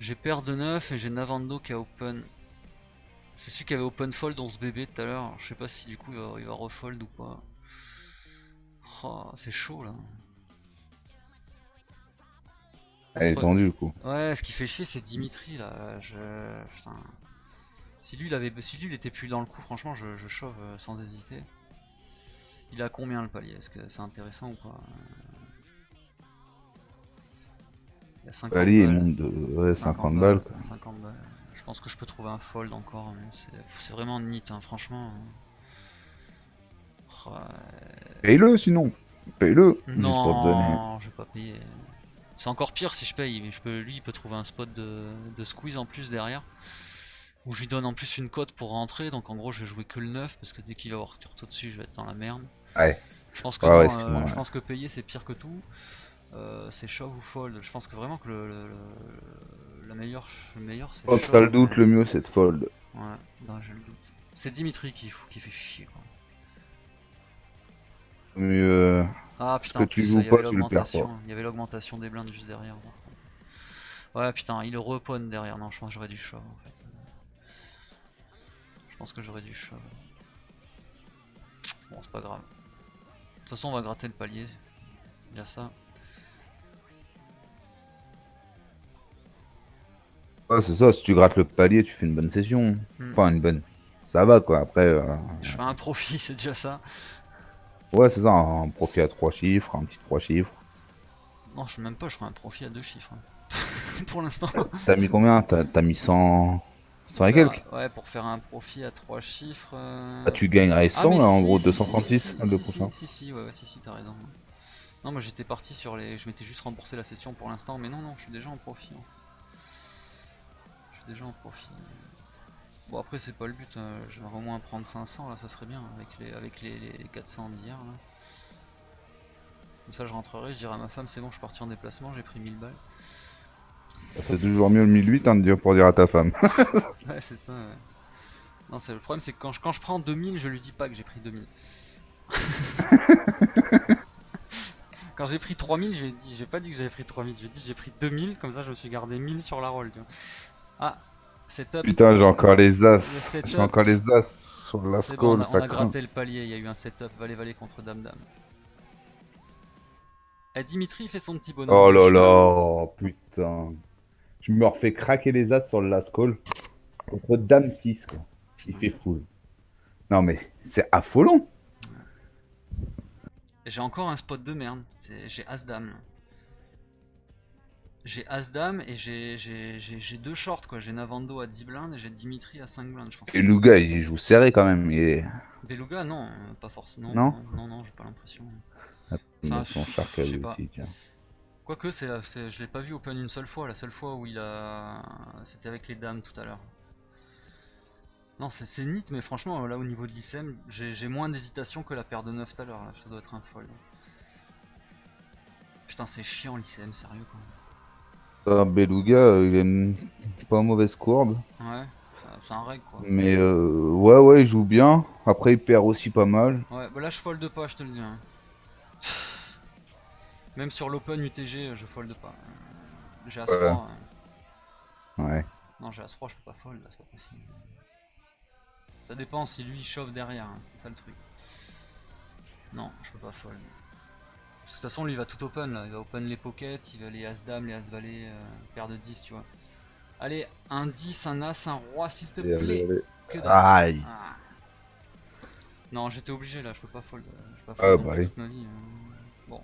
J'ai paire de neuf et j'ai Navando qui a open. C'est celui qui avait open fold dans ce bébé tout à l'heure. Je sais pas si du coup il va refold ou pas. Oh, c'est chaud là. Elle est tendue du coup. Ouais, ce qui fait chier c'est Dimitri là. Putain. Si lui il était plus dans le coup, franchement je chauffe sans hésiter. Il a combien le palier? Est-ce que c'est intéressant ou pas? Il a 50 Palier, il balles. monte de ouais, 50 50 balles balles. quoi. 50 balles. Je pense que je peux trouver un fold encore. Mais c'est vraiment neat, hein, franchement. Ouais. Paye-le sinon. Paye-le. Juste pour te donner. Non, je vais pas payer. C'est encore pire si je paye, mais lui il peut trouver un spot de squeeze en plus derrière. Où je lui donne en plus une cote pour rentrer, donc en gros je vais jouer que le 9 parce que dès qu'il va avoir carte au-dessus je vais être dans la merde. Ouais. Je pense que Ouais, ouais, non, excuse-moi. je Ouais. pense que payer c'est pire que tout. C'est shove ou fold. Je pense que vraiment que le meilleur c'est Quand t'as le shove, doute, mais le mieux c'est de fold. ouais, non, j'ai le doute. C'est Dimitri qui fait chier quoi. Mais Ah ce putain que en tu plus joues il y avait pas, tu le perds pas. l'augmentation, des blindes juste derrière. Ouais putain il repone derrière, non je pense que j'aurais dû shove en fait. Je pense que j'aurais dû shove. Bon c'est pas grave. De toute façon on va gratter le palier. Il y a ça. Ouais, c'est ça, si tu grattes le palier, tu fais une bonne session. Hmm. Enfin, une bonne. Ça va quoi. Après, Je fais un profit, c'est déjà ça. ouais, c'est ça, un profit à 3 chiffres, un petit 3 chiffres. Non je sais même pas, je ferai un profit à 2 chiffres. Hein. Pour l'instant. T'as mis combien? T'as mis 100... Pour 100 et faire, quelques? ouais, pour faire un profit à 3 chiffres. Ah, tu gagnerais Ah 100 mais là, en si, gros, si, si, si, 236 si, le si, prochain. si, si, si, ouais, ouais, si, si, t'as raison. Non, moi j'étais parti sur les. Je m'étais juste remboursé la session pour l'instant, mais non, non, je suis déjà en profit. Je suis déjà en profit. Bon, après, c'est pas le but. Je vais au moins prendre 500 là, ça serait bien avec les 400 d'hier. Là. Comme ça, je rentrerai, je dirai à ma femme, c'est bon, je suis parti en déplacement, j'ai pris 1000 balles. C'est toujours mieux le 1008 hein, de dire pour dire à ta femme. Ouais, c'est ça. Ouais. Non, le problème, c'est que quand je prends 2000, je lui dis pas que j'ai pris 2000. Quand j'ai pris 3000, j'ai pas dit que j'avais pris 3000, j'ai dit j'ai pris 2000, comme ça je me suis gardé 1000 sur la roll, tu vois. Ah, setup, Putain, j'ai encore les le as. J'ai setup, encore les as sur la c'est bon, scroll, on ça a craint. gratté le palier, il y a eu un setup valet-valet contre dame-dame. Eh, Dimitri fait son petit bonhomme Oh de là chemin. là, putain. Je me refais craquer les as sur le last call. Contre Dame 6, quoi. Il Putain. fait full. Non mais c'est affolant. J'ai encore un spot de merde, j'ai As-Dame. J'ai As-Dame et j'ai deux shorts quoi, j'ai Navando à 10 blindes et j'ai Dimitri à 5 blindes, je pense que Et c'est bien. Luga, il joue serré quand même. Beluga non, pas forcément, Non? non, non, non, j'ai pas l'impression. Enfin, Mettre son shark je à sais lui pas. aussi, tiens. Quoique, je l'ai pas vu open une seule fois. La seule fois où il a. C'était avec les dames tout à l'heure. Non, c'est neat, mais franchement, là au niveau de l'ICM, j'ai moins d'hésitation que la paire de 9 tout à l'heure. Là, ça doit être un fold. Putain, c'est chiant l'ICM, sérieux quoi. Beluga, il a une pas mauvaise courbe. Ouais, c'est un règle quoi. Mais ouais, ouais, il joue bien. Après, il perd aussi pas mal. Ouais, bah là je fold pas, je te le dis. Hein. Même sur l'open UTG, je fold pas. J'ai Ouais. As-Roi. Ouais. Non, j'ai As-Roi, je peux pas fold, là, c'est pas possible. Ça dépend si lui il chauffe derrière, hein, c'est ça le truc. Non, je peux pas fold. Parce que de toute façon, lui il va tout open là. Il va open les pockets, il va les As-Dame, les As-Valet, paire de 10, tu vois. Allez, un 10, un As, un Roi, s'il te Allez, allez, plaît. allez. Que dalle. Aïe. Ah. Non, j'étais obligé là, je peux pas fold. Je peux pas fold Ah non bah plus oui. toute ma vie. Bon.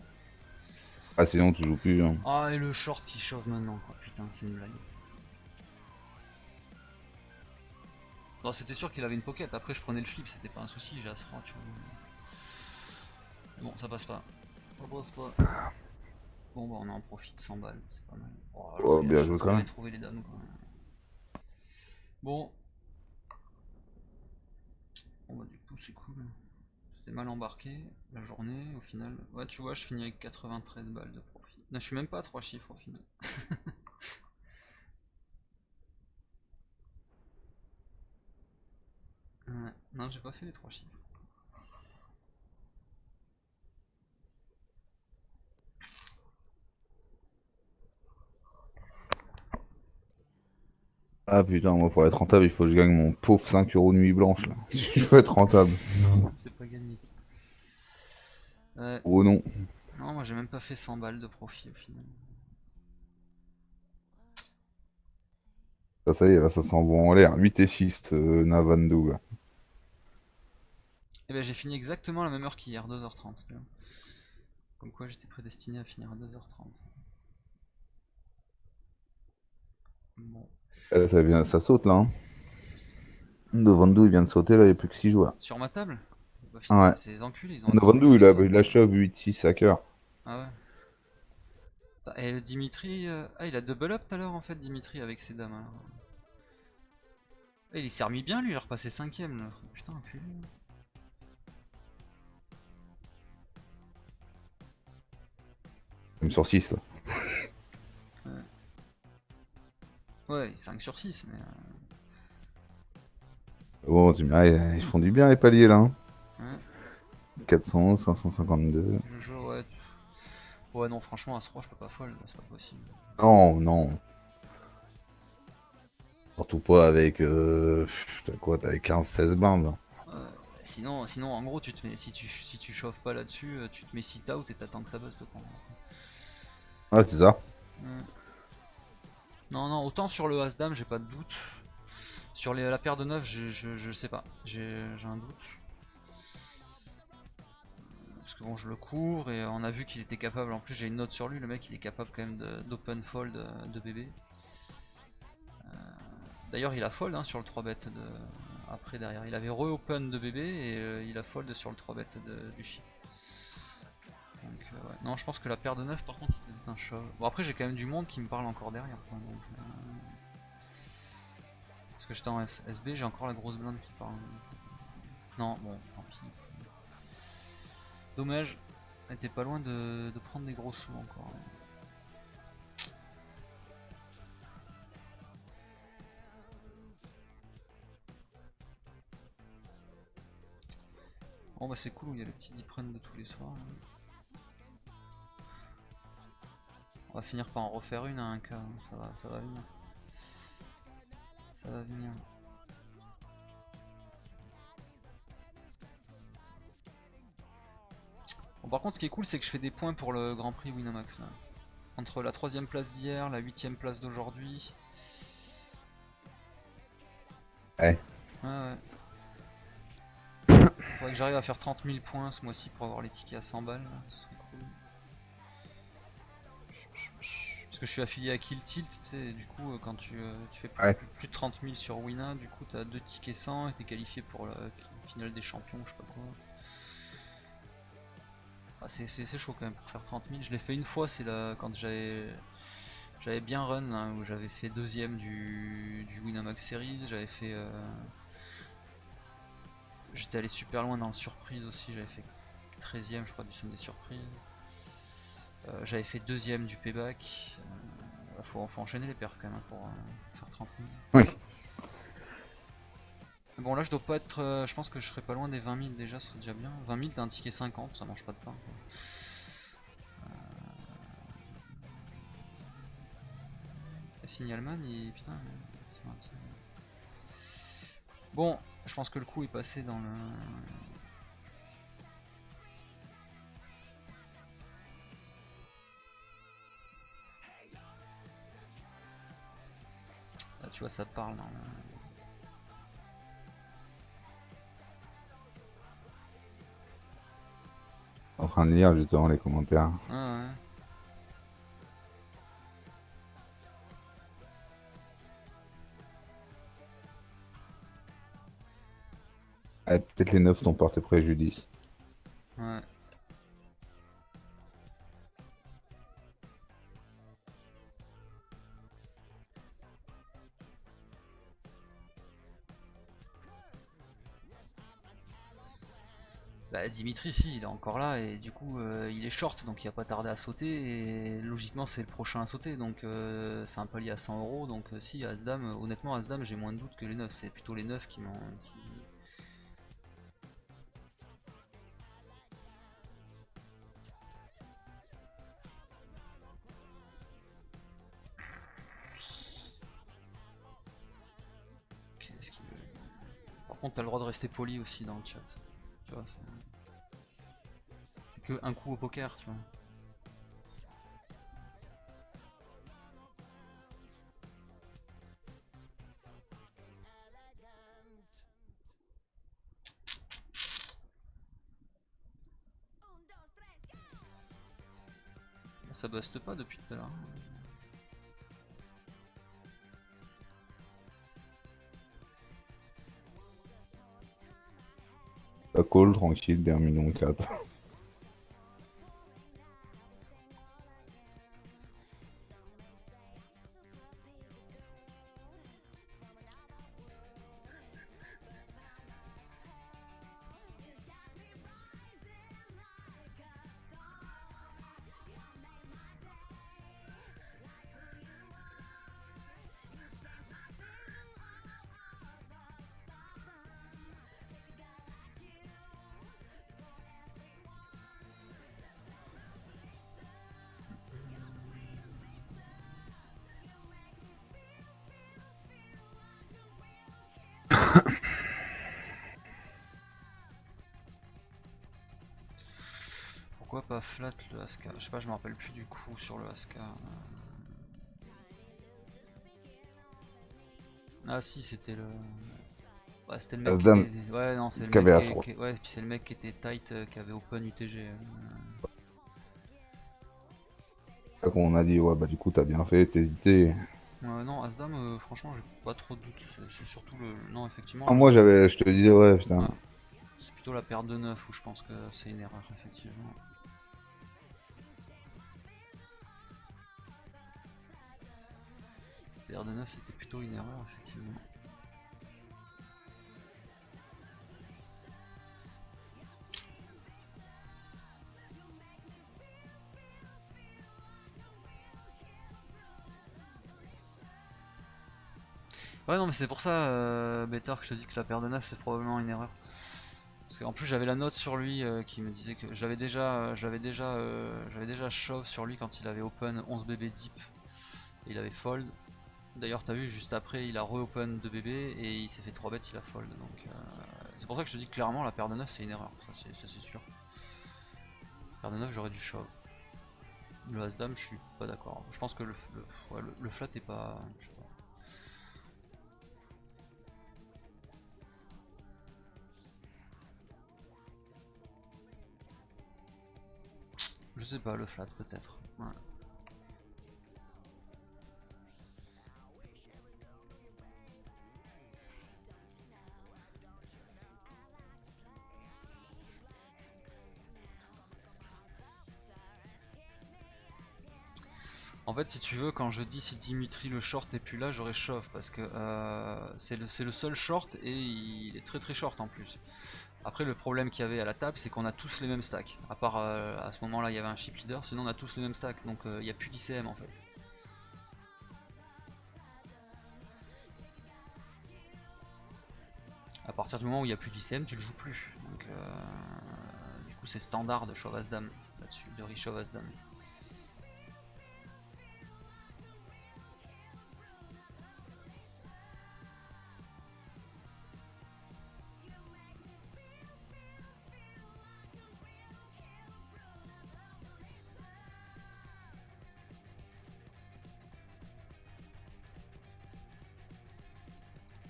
Ah sinon tu joues plus. Hein. Ah, et le short qui chauffe maintenant, quoi. Putain, c'est une blague. Bon, c'était sûr qu'il avait une pocket. Après, je prenais le flip, c'était pas un souci. J'ai As-Roi, tu vois. Bon, ça passe pas. Ça passe pas. Bon, bah, on en profite 100 balles, c'est pas mal. Oh, alors, Oh, bien joué ça quand m'avait même. trouvé les dames, quoi. Bon, bon bah, du coup, c'est cool. C'était mal embarqué la journée au final. Ouais, tu vois, je finis avec 93 balles de profit. Non, je suis même pas à 3 chiffres au final. Ouais. Non, j'ai pas fait les 3 chiffres. Ah putain, moi pour être rentable, il faut que je gagne mon pauvre 5 euros de nuit blanche là. Je peux être rentable. C'est pas gagné. Ouais. Oh non. Non, moi j'ai même pas fait 100 balles de profit au final. Ça y est, là, ça s'en va en l'air. 8 et 6, Navandu. Là. Et ben j'ai fini exactement la même heure qu'hier, 2h30. Comme quoi j'étais prédestiné à finir à 2h30. Bon. Ça saute là. Hein. Navandu, il vient de sauter là, il n'y a plus que 6 joueurs. Sur ma table? Bah putain, Ouais. c'est les enculés, ils ont encore Navandu, plus de saut. il a shove 8-6 à cœur. Ah ouais. Et le Dimitri, ah il a double up tout à l'heure en fait, Dimitri avec ses dames. Alors. Il s'est remis bien lui, il est repassé 5ème là. Putain, enculé. Même sur 6. Ouais, ouais 5 sur 6, mais. Bon, ils font du bien les paliers là. Hein. Ouais. 400, 552. Jojo, ouais. Ouais, non, franchement, à ce 3, je peux pas fold, c'est pas possible. Non, non. Surtout pas avec. T'as quoi? T'avais 15-16 blindes. Sinon, en gros, si tu chauffes pas là-dessus, tu te mets sit out et t'attends que ça buste quoi. Ouais, c'est ça. Ouais. Non, non, autant sur le As-Dame, j'ai pas de doute. Sur la paire de 9, je sais pas. J'ai un doute. Parce que bon, je le couvre et on a vu qu'il était capable. En plus, j'ai une note sur lui. Le mec, il est capable quand même d'open fold de bébé. D'ailleurs, il a fold hein, sur le 3 bet après derrière. Il avait re-open de bébé et il a fold sur le 3 bet du chip. Donc, ouais. Non, je pense que la paire de 9 par contre, c'était un shove. Bon, après, j'ai quand même du monde qui me parle encore derrière. Quoi, donc, parce que j'étais en SB, j'ai encore la grosse blinde qui parle. Non, bon, tant pis. Dommage, elle était pas loin de prendre des gros sous encore. Bon bah c'est cool, il y a le petit deep run de tous les soirs. On va finir par en refaire une à un cas, hein. Ça va venir. Ça va venir. Bon, par contre, ce qui est cool, c'est que je fais des points pour le Grand Prix Winamax là. Entre la 3ème place d'hier, la 8ème place d'aujourd'hui. Ouais. Ouais, ouais. Faudrait que j'arrive à faire 30 000 points ce mois-ci pour avoir les tickets à 100 balles, là. Ce serait cool. Parce que je suis affilié à Kill Tilt, tu sais, du coup, quand tu fais Ouais. plus de 30 000 sur Wina, du coup, t'as 2 tickets 100 et t'es qualifié pour la finale des champions, je sais pas quoi. Ah, c'est chaud quand même pour faire 30 000. Je l'ai fait une fois, c'est quand j'avais bien run, hein, où j'avais fait deuxième du Winamax Series, j'étais allé super loin dans le surprise aussi, j'avais fait 13ème je crois du somme des surprises. J'avais fait deuxième du payback. Faut enchaîner les perfs quand même hein, pour faire 30 000. Oui. Bon là je dois pas être. Je pense que je serais pas loin des 20 000 déjà, ce serait déjà bien. 20 000 t'as un ticket 50, ça mange pas de pain. Signalman, putain, c'est un tir. Bon, je pense que le coup est passé dans le. Là tu vois ça parle dans le. En train de lire justement les commentaires. Ah ouais. Ouais, peut-être les 9 t'ont porté préjudice. Ouais. Bah, Dimitri, si, il est encore là et du coup il est short donc il a pas tardé à sauter et logiquement c'est le prochain à sauter donc c'est un palier à 100 € donc si As-Dame, honnêtement As-Dame j'ai moins de doutes que les 9, c'est plutôt les 9 qui m'ont. contre, t'as le droit de rester poli aussi dans le chat. Tu vois, c'est que un coup au poker, tu vois. Ça buste pas depuis tout à l'heure. La call, tranquille, d'un million 4. Pourquoi pas flat le Aska? Je sais pas, je me rappelle plus du coup sur le Aska. Ah si, c'était le... Ouais, c'était le mec qui As-Dame, était... Ouais, non, c'est le mec KV qui... As-Roi. Ouais, puis c'est le mec qui était tight, qui avait open UTG. On a dit, ouais, bah du coup, t'as bien fait, t'hésitais. Non, As-Dame, franchement, j'ai pas trop de doute. C'est surtout le... Non, effectivement, Ah, moi, je te disais, ouais, putain. Ouais. C'est plutôt la paire de 9 où je pense que c'est une erreur, effectivement. Paire de 9, c'était plutôt une erreur, effectivement. Ouais, non, mais c'est pour ça, Better, que je te dis que la paire de 9 c'est probablement une erreur. Parce qu'en plus, j'avais la note sur lui qui me disait que j'avais déjà shove sur lui quand il avait open 11 BB deep et il avait fold. D'ailleurs, t'as vu, juste après, il a re-open 2 BB et il s'est fait 3 bêtes, il a fold. Donc, c'est pour ça que je te dis que clairement, la paire de 9 c'est une erreur, ça c'est sûr. Paire de 9, j'aurais dû shove. Le As-Dame, je suis pas d'accord. Je pense que le flat est pas. Je sais pas. Je sais pas, le flat peut-être. Ouais. En fait, si tu veux, quand je dis si Dimitri le short est plus là, j'aurais shove parce que c'est le seul short et il est très très short en plus. Après, le problème qu'il y avait à la table, c'est qu'on a tous les mêmes stacks. À part à ce moment-là, il y avait un chip leader, sinon on a tous les mêmes stacks, donc il n'y a plus d'ICM en fait. À partir du moment où il n'y a plus d'ICM, tu le joues plus. Donc, du coup, c'est standard de shove as-dame là-dessus, de re-shove as-dame.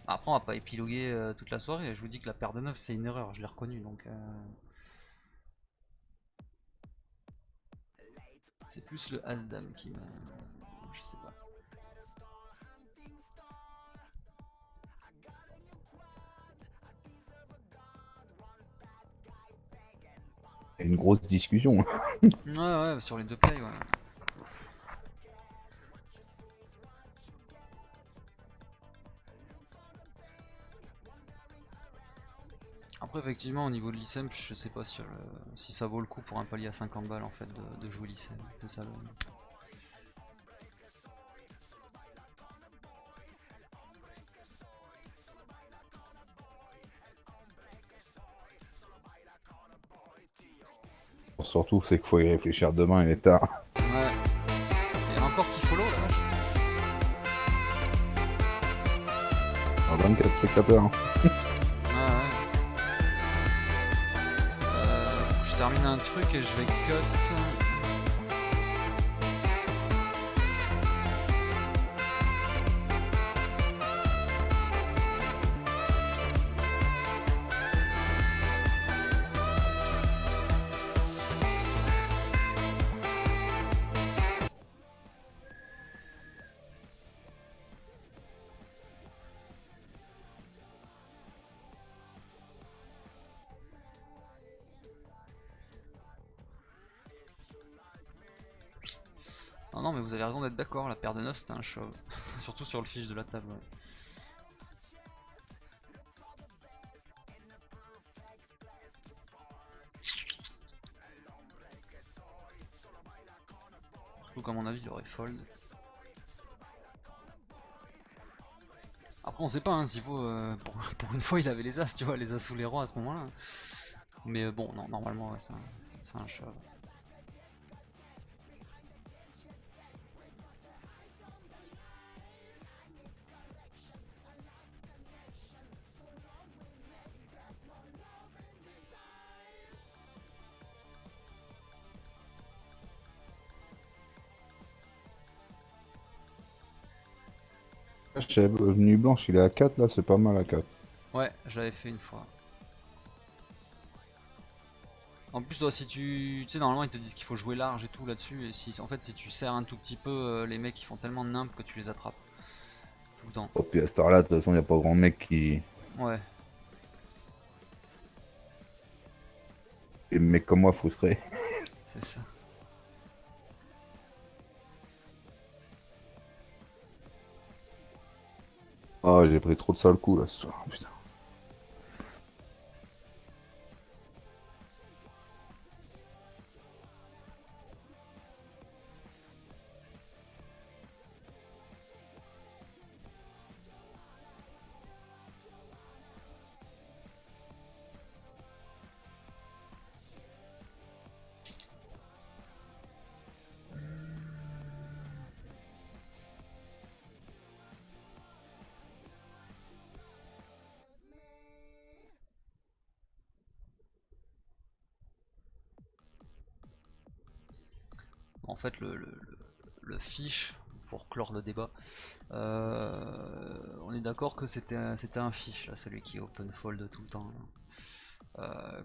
Après, on va pas épiloguer toute la soirée. Je vous dis que la paire de 9 c'est une erreur, je l'ai reconnu donc. C'est plus le As-Dame qui me. Je sais pas. Il y a une grosse discussion. Ouais, sur les deux plays, ouais. Après, effectivement, au niveau de l'ICM, je sais pas si ça vaut le coup pour un palier à 50 balles en fait de jouer l'ICM. C'est ça le. Surtout, c'est qu'il faut y réfléchir demain, il est tard. Ouais. Et encore qui follow là. Alors, 24 spectateurs. Ah un truc et je vais cut. Non, non, mais vous avez raison d'être d'accord, la paire de 9 c'était un shove. Surtout sur le fiche de la table. Ouais. Surtout qu'à mon avis, il aurait fold. Après, on sait pas, hein, s'il faut. Pour une fois, il avait les as, tu vois, les as sous les rois à ce moment-là. Mais bon, non, normalement, ouais, c'est un shove. Nuit blanche, il est à 4 là, c'est pas mal à 4. Ouais, je l'avais fait une fois. En plus, toi, si tu sais, normalement, ils te disent qu'il faut jouer large et tout là-dessus. Et si, en fait, si tu serres un tout petit peu, les mecs, ils font tellement de nimp que tu les attrapes. Tout le temps. Oh, puis à cette heure-là, de toute façon, y a pas grand mec qui. Ouais, Et mec comme moi frustré. c'est ça. Oh, j'ai pris trop de sale coup là ce soir, putain. En fait, le fiche, pour clore le débat, on est d'accord que c'était un fiche, là, celui qui open fold tout le temps.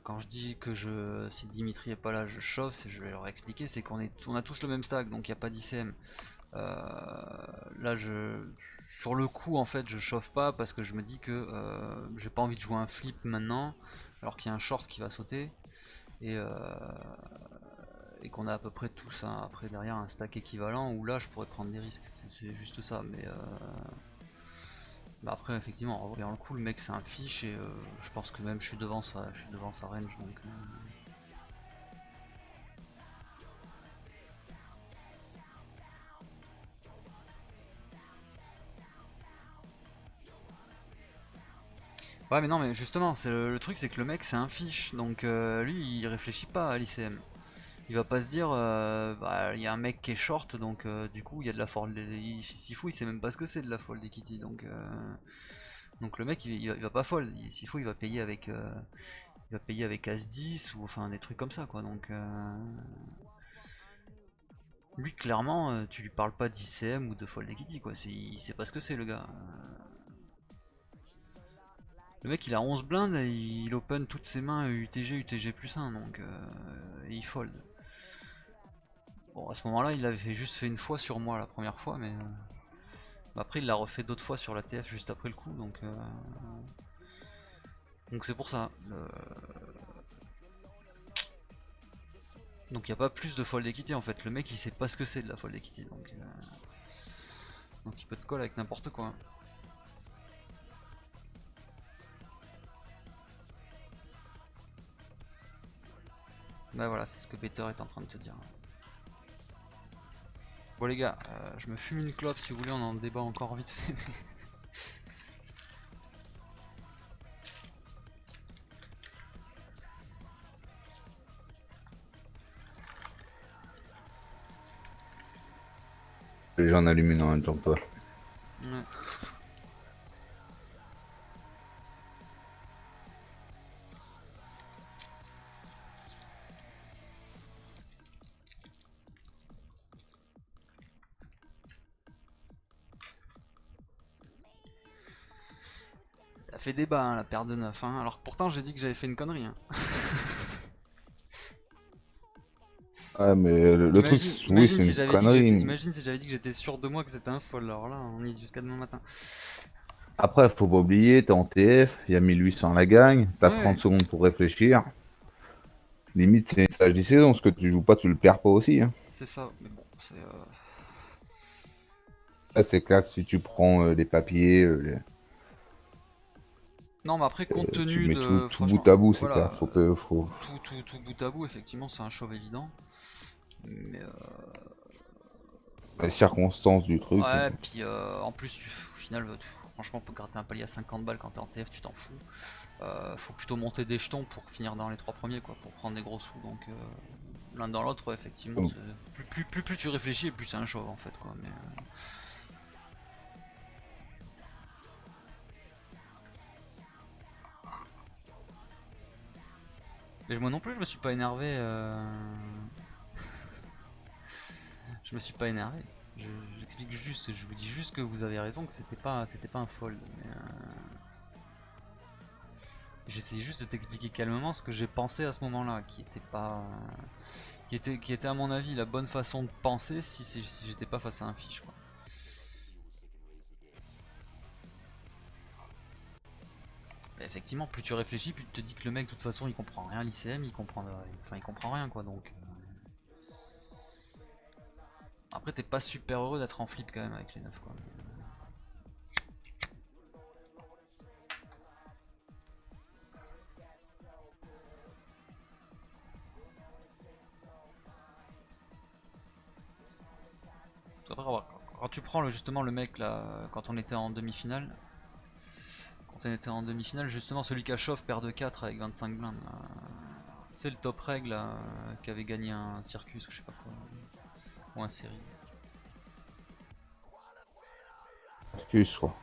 Quand je dis que si Dimitri est pas là, je chauffe, je vais leur expliquer, c'est on a tous le même stack, donc il n'y a pas d'ICM. Là, sur le coup, en fait, je chauffe pas parce que je me dis que j'ai pas envie de jouer un flip maintenant, alors qu'il y a un short qui va sauter. Et, et qu'on a à peu près tous après derrière un stack équivalent où là je pourrais prendre des risques, c'est juste ça. Mais bah après effectivement en voyant le coup le mec c'est un fiche et je pense que même je suis devant sa range donc ouais mais non mais justement c'est le truc c'est que le mec c'est un fiche donc lui il réfléchit pas à l'ICM. Il va pas se dire bah il y a un mec qui est short donc du coup il y a de la fold. S'il faut il sait même pas ce que c'est de la fold equity donc le mec il va pas fold. S'il faut il va payer avec As-10 ou enfin des trucs comme ça quoi donc lui clairement tu lui parles pas d'ICM ou de fold equity quoi, il sait pas ce que c'est le gars. Le mec il a 11 blindes et il open toutes ses mains UTG plus 1 donc et il fold. Bon, à ce moment-là, il avait juste fait une fois sur moi la première fois, mais après il l'a refait d'autres fois sur la TF juste après le coup, donc c'est pour ça. Donc il n'y a pas plus de fold equity en fait. Le mec il sait pas ce que c'est de la fold equity, donc il peut te coller avec n'importe quoi. Bah voilà, c'est ce que Peter est en train de te dire. Bon les gars, je me fume une clope si vous voulez, on en débat encore vite fait. Les gens allument en même temps que toi. Ouais. Ça fait débat hein, la paire de 9 hein. Alors que pourtant j'ai dit que j'avais fait une connerie hein. Ouais, mais le truc, oui, c'est une connerie. Imagine si j'avais dit que j'étais sûr de moi que c'était un fold. Alors là, on y est jusqu'à demain matin. Après, faut pas oublier, t'es en TF, il y a 1800 la gagne, t'as Ouais, 30 secondes pour réfléchir. Limite, c'est une sage 10 saisons, ce que tu joues pas, tu le perds pas aussi. Hein. c'est ça. Mais bon, c'est. Là, c'est clair que si tu prends les papiers, Non, mais après, compte tu tenu mets de. tout bout Franchement, à bout, c'est clair. voilà. Faut... Tout bout à bout, effectivement, c'est un chauve évident. Mais Les circonstances du truc. ouais, puis en plus, au final, franchement, pour gratter un palier à 50 balles quand t'es en TF, tu t'en fous. Faut plutôt monter des jetons pour finir dans les 3 premiers, quoi, pour prendre des gros sous. Donc, l'un dans l'autre, ouais, effectivement, plus tu réfléchis, et plus c'est un chauve en fait, quoi. Mais moi non plus, je me suis pas énervé. Je me suis pas énervé. J'explique juste, je vous dis juste que vous avez raison, que c'était pas un fold. J'essaie juste de t'expliquer calmement ce que j'ai pensé à ce moment-là, qui était pas, qui était à mon avis la bonne façon de penser si j'étais pas face à un fiche, quoi. Mais effectivement, plus tu réfléchis, plus tu te dis que le mec, de toute façon, il comprend rien à l'ICM, il comprend rien, quoi. Donc, après, t'es pas super heureux d'être en flip quand même avec les 9 quoi. Après, quand tu prends justement le mec là, quand on était en demi-finale, justement celui qui a chauffe paire de 4 avec 25 blindes, tu sais le top règle qui avait gagné un circus ou je sais pas quoi, ou un série. Excuse, quoi.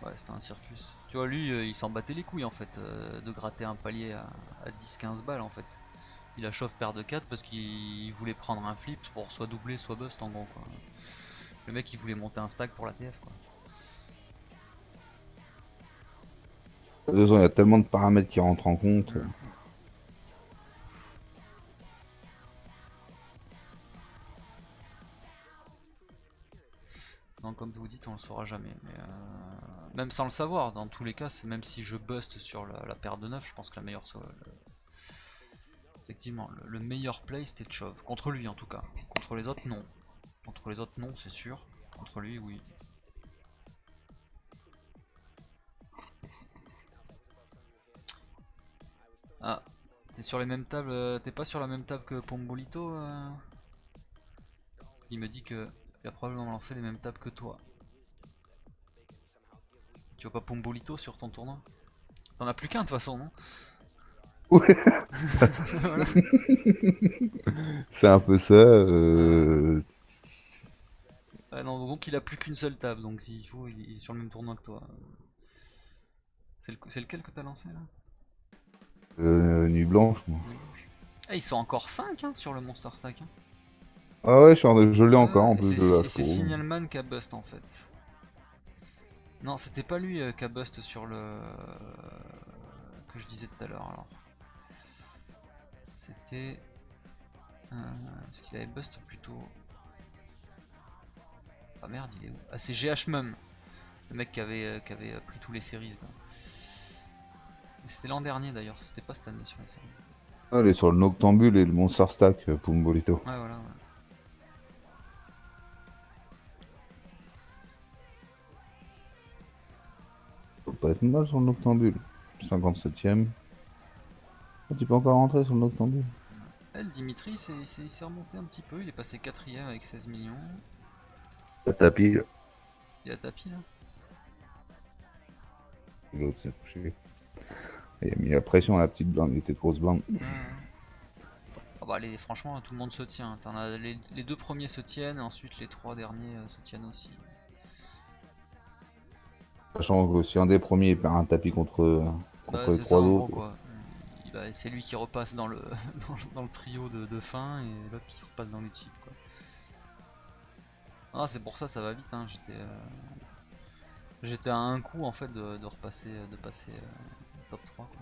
Ouais, c'était un circus. Tu vois, lui, il s'en battait les couilles en fait, de gratter un palier à 10-15 balles en fait. Il a chauffe paire de 4 parce qu'il voulait prendre un flip pour soit doubler, soit bust en gros, quoi. Le mec il voulait monter un stack pour la TF, quoi. De toute façon, il y a tellement de paramètres qui rentrent en compte. Mm. Non, comme vous dites, on le saura jamais. Mais même sans le savoir, dans tous les cas, même si je bust sur la paire de 9, je pense que la meilleure effectivement, le meilleur play c'était Chove. Contre lui en tout cas. Contre les autres, non. Contre les autres, non, c'est sûr. Contre lui, oui. Ah, t'es sur les mêmes tables, t'es pas sur la même table que Pombolito Il me dit que il a probablement lancé les mêmes tables que toi. Tu vois pas Pombolito sur ton tournoi? T'en as plus qu'un de toute façon, non? Ouais, Voilà. c'est un peu ça. Ah non, donc il a plus qu'une seule table, donc s'il faut, il est sur le même tournoi que toi. C'est lequel que t'as lancé là? Nuit blanche, moi. Nuit blanche. Ah, ils sont encore 5 hein, sur le Monster Stack. Hein. Ah ouais, je l'ai encore Ouais, en et plus de la c'est chevaux. Signalman qui a bust en fait. Non, c'était pas lui qui a bust sur le. Que je disais tout à l'heure alors. C'était. Parce qu'il avait bust plutôt. Ah merde, il est où? Ah, c'est GH Mum, le mec qui avait pris tous les séries là. C'était l'an dernier d'ailleurs, c'était pas cette année sur les séries. Ah, elle est sur le Noctambule et le Monster Stack, Pumbolito. Ouais, voilà, ouais. Ça peut pas être mal sur le Noctambule. 57ème. Ah, tu peux encore rentrer sur le Noctambule. Le Dimitri, il s'est remonté un petit peu, il est passé 4ème avec 16 millions. Ça tapis. Il a tapis là. L'autre s'est couché. Il a mis la pression à la petite blinde, il était de grosse blinde. Ouais. Ah bah franchement, tout le monde se tient. Les deux premiers se tiennent, et ensuite les trois derniers se tiennent aussi. Sachant que si un des premiers perd un tapis Bah contre les c'est ça trois en gros autres. quoi. Bah, c'est lui qui repasse dans le, dans le trio de fin et l'autre qui repasse dans les chips quoi. Ah c'est pour ça ça va vite hein, J'étais à un coup en fait de repasser, de passer top 3 quoi.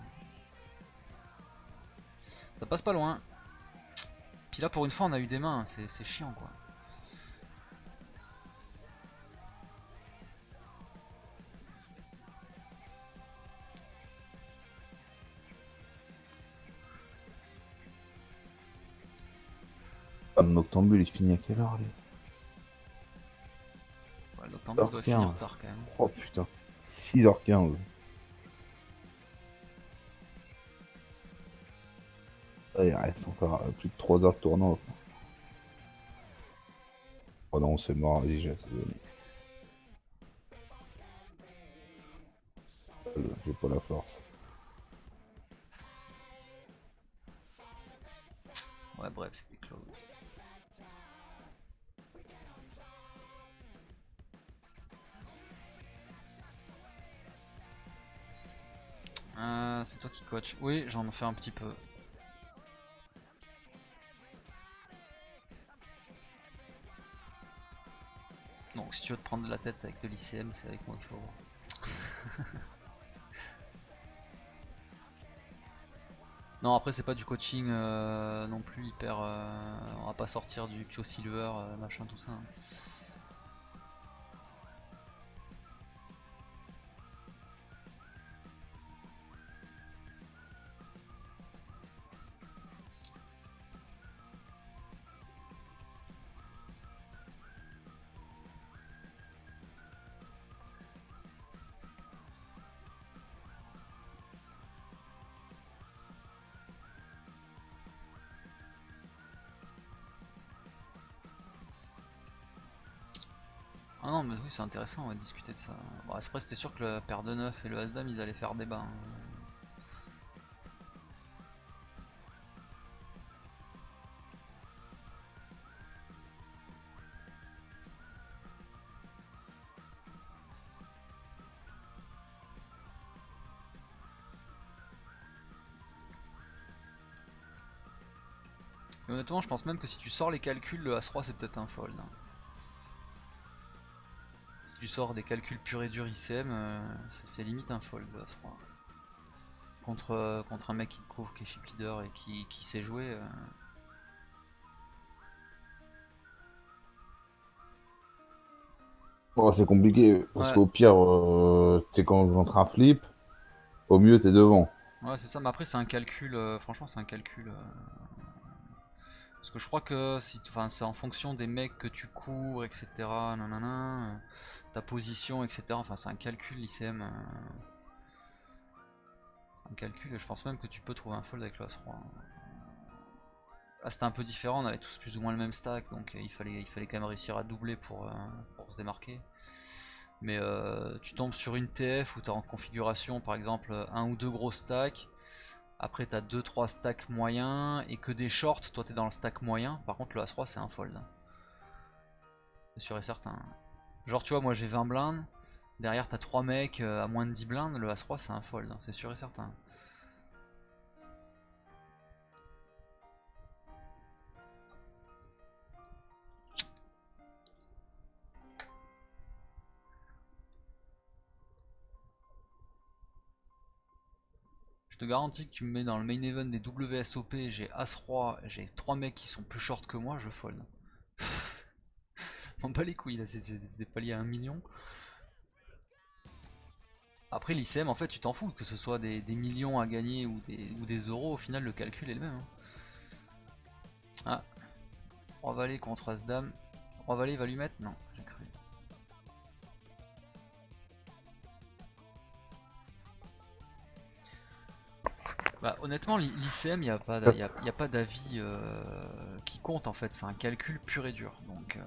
Ça passe pas loin. Puis là pour une fois on a eu des mains, c'est chiant quoi. Ah, le Noctambule, il finit à quelle heure, lui? Ouais, l'Octambule doit finir 6h15. tard quand même. Oh putain. 6h15. Ah, il reste encore plus de 3 heures de tournoi, quoi. Oh non, c'est mort déjà, c'est donné. J'ai pas la force. Ouais bref c'était close. C'est toi qui coach. Oui j'en fais un petit peu. Donc si tu veux te prendre de la tête avec de l'ICM c'est avec moi qu'il faut voir. Non après c'est pas du coaching non plus hyper... on va pas sortir du Pio Silver machin tout ça. Hein. Ah non mais oui c'est intéressant on va discuter de ça. Bon, après c'était sûr que le paire de 9 et le As-Dame ils allaient faire débat. Hein. Et honnêtement je pense même que si tu sors les calculs le As-Roi c'est peut-être un fold. Hein. Si tu sors des calculs purs et durs ICM c'est limite un fold le As-Roi. Contre un mec qui te prouve qui est chip leader et qui sait jouer. Oh, c'est compliqué, parce Ouais, qu'au pire, t'es contre un flip, au mieux, t'es devant. ouais c'est ça, mais après c'est un calcul, franchement c'est un calcul. Parce que je crois que si, enfin, c'est en fonction des mecs que tu cours, etc. Nanana, ta position, etc. Enfin c'est un calcul l'ICM. C'est un calcul et je pense même que tu peux trouver un fold avec le As-Roi. Là c'était un peu différent, on avait tous plus ou moins le même stack, donc il fallait quand même réussir à doubler pour se démarquer. Mais tu tombes sur une TF où tu as en configuration par exemple un ou deux gros stacks, après tu as 2-3 stacks moyens et que des shorts, toi tu es dans le stack moyen, par contre le As-Roi c'est un fold. C'est sûr et certain. Genre tu vois moi j'ai 20 blindes, derrière t'as 3 mecs à moins de 10 blindes, le As-Roi c'est un fold, c'est sûr et certain. Je te garantis que tu me mets dans le main event des WSOP, j'ai As-Roi, j'ai 3 mecs qui sont plus short que moi, je fold. S'en bat les couilles là, c'est des paliers à 1 million. Après l'ICM en fait tu t'en fous, que ce soit des millions à gagner ou des euros, au final le calcul est le même. Hein. Ah, Roi Valet contre As-Dame. Roi Valet va lui mettre? Non, j'ai cru. Bah honnêtement l'ICM il n'y a pas d'avis qui compte en fait, c'est un calcul pur et dur. Donc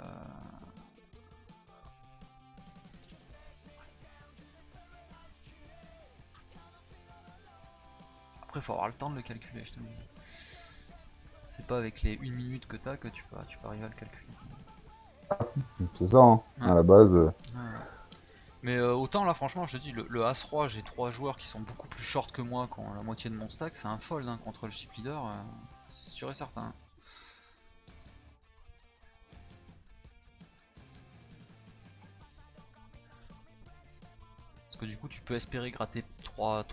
après faut avoir le temps de le calculer, je te le dis. C'est pas avec les 1 minute que t'as que tu peux arriver à le calculer. C'est ça, hein, Ouais, à la base. ouais. Mais autant là franchement je te dis le As-Roi j'ai 3 joueurs qui sont beaucoup plus short que moi quand la moitié de mon stack, c'est un fold hein, contre le chip leader, c'est sûr et certain. que du coup tu peux espérer gratter 3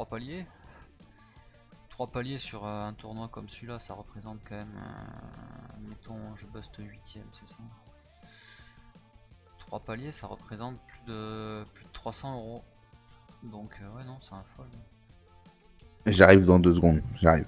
paliers. 3 paliers sur un tournoi comme celui-là, ça représente quand même, mettons je buste 8ème, c'est ça. 3 paliers, ça représente plus de 300 euros. Donc ouais non, c'est un fold. J'arrive dans 2 secondes, j'arrive.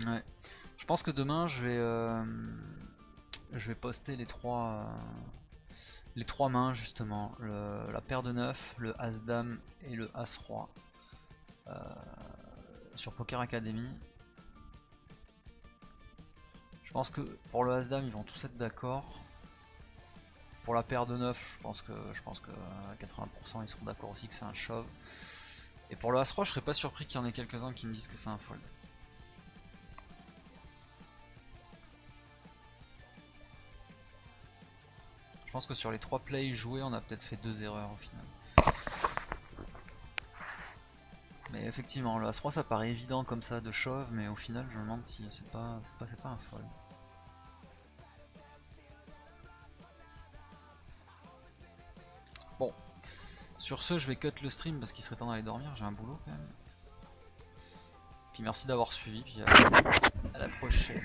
Ouais. Je pense que demain je vais poster les trois mains justement, la paire de 9, le As-Dame et le As-Roi sur Poker Academy. Je pense que pour le As-Dame ils vont tous être d'accord. Pour la paire de 9, je pense que à 80% ils seront d'accord aussi que c'est un shove. Et pour le As-Roi, je serais pas surpris qu'il y en ait quelques-uns qui me disent que c'est un fold. Je pense que sur les 3 plays joués, on a peut-être fait 2 erreurs au final. Mais effectivement, le As-Roi ça paraît évident comme ça de shove, mais au final je me demande si c'est pas un fold. Bon, sur ce je vais cut le stream parce qu'il serait temps d'aller dormir, j'ai un boulot quand même. Puis merci d'avoir suivi, puis à la prochaine.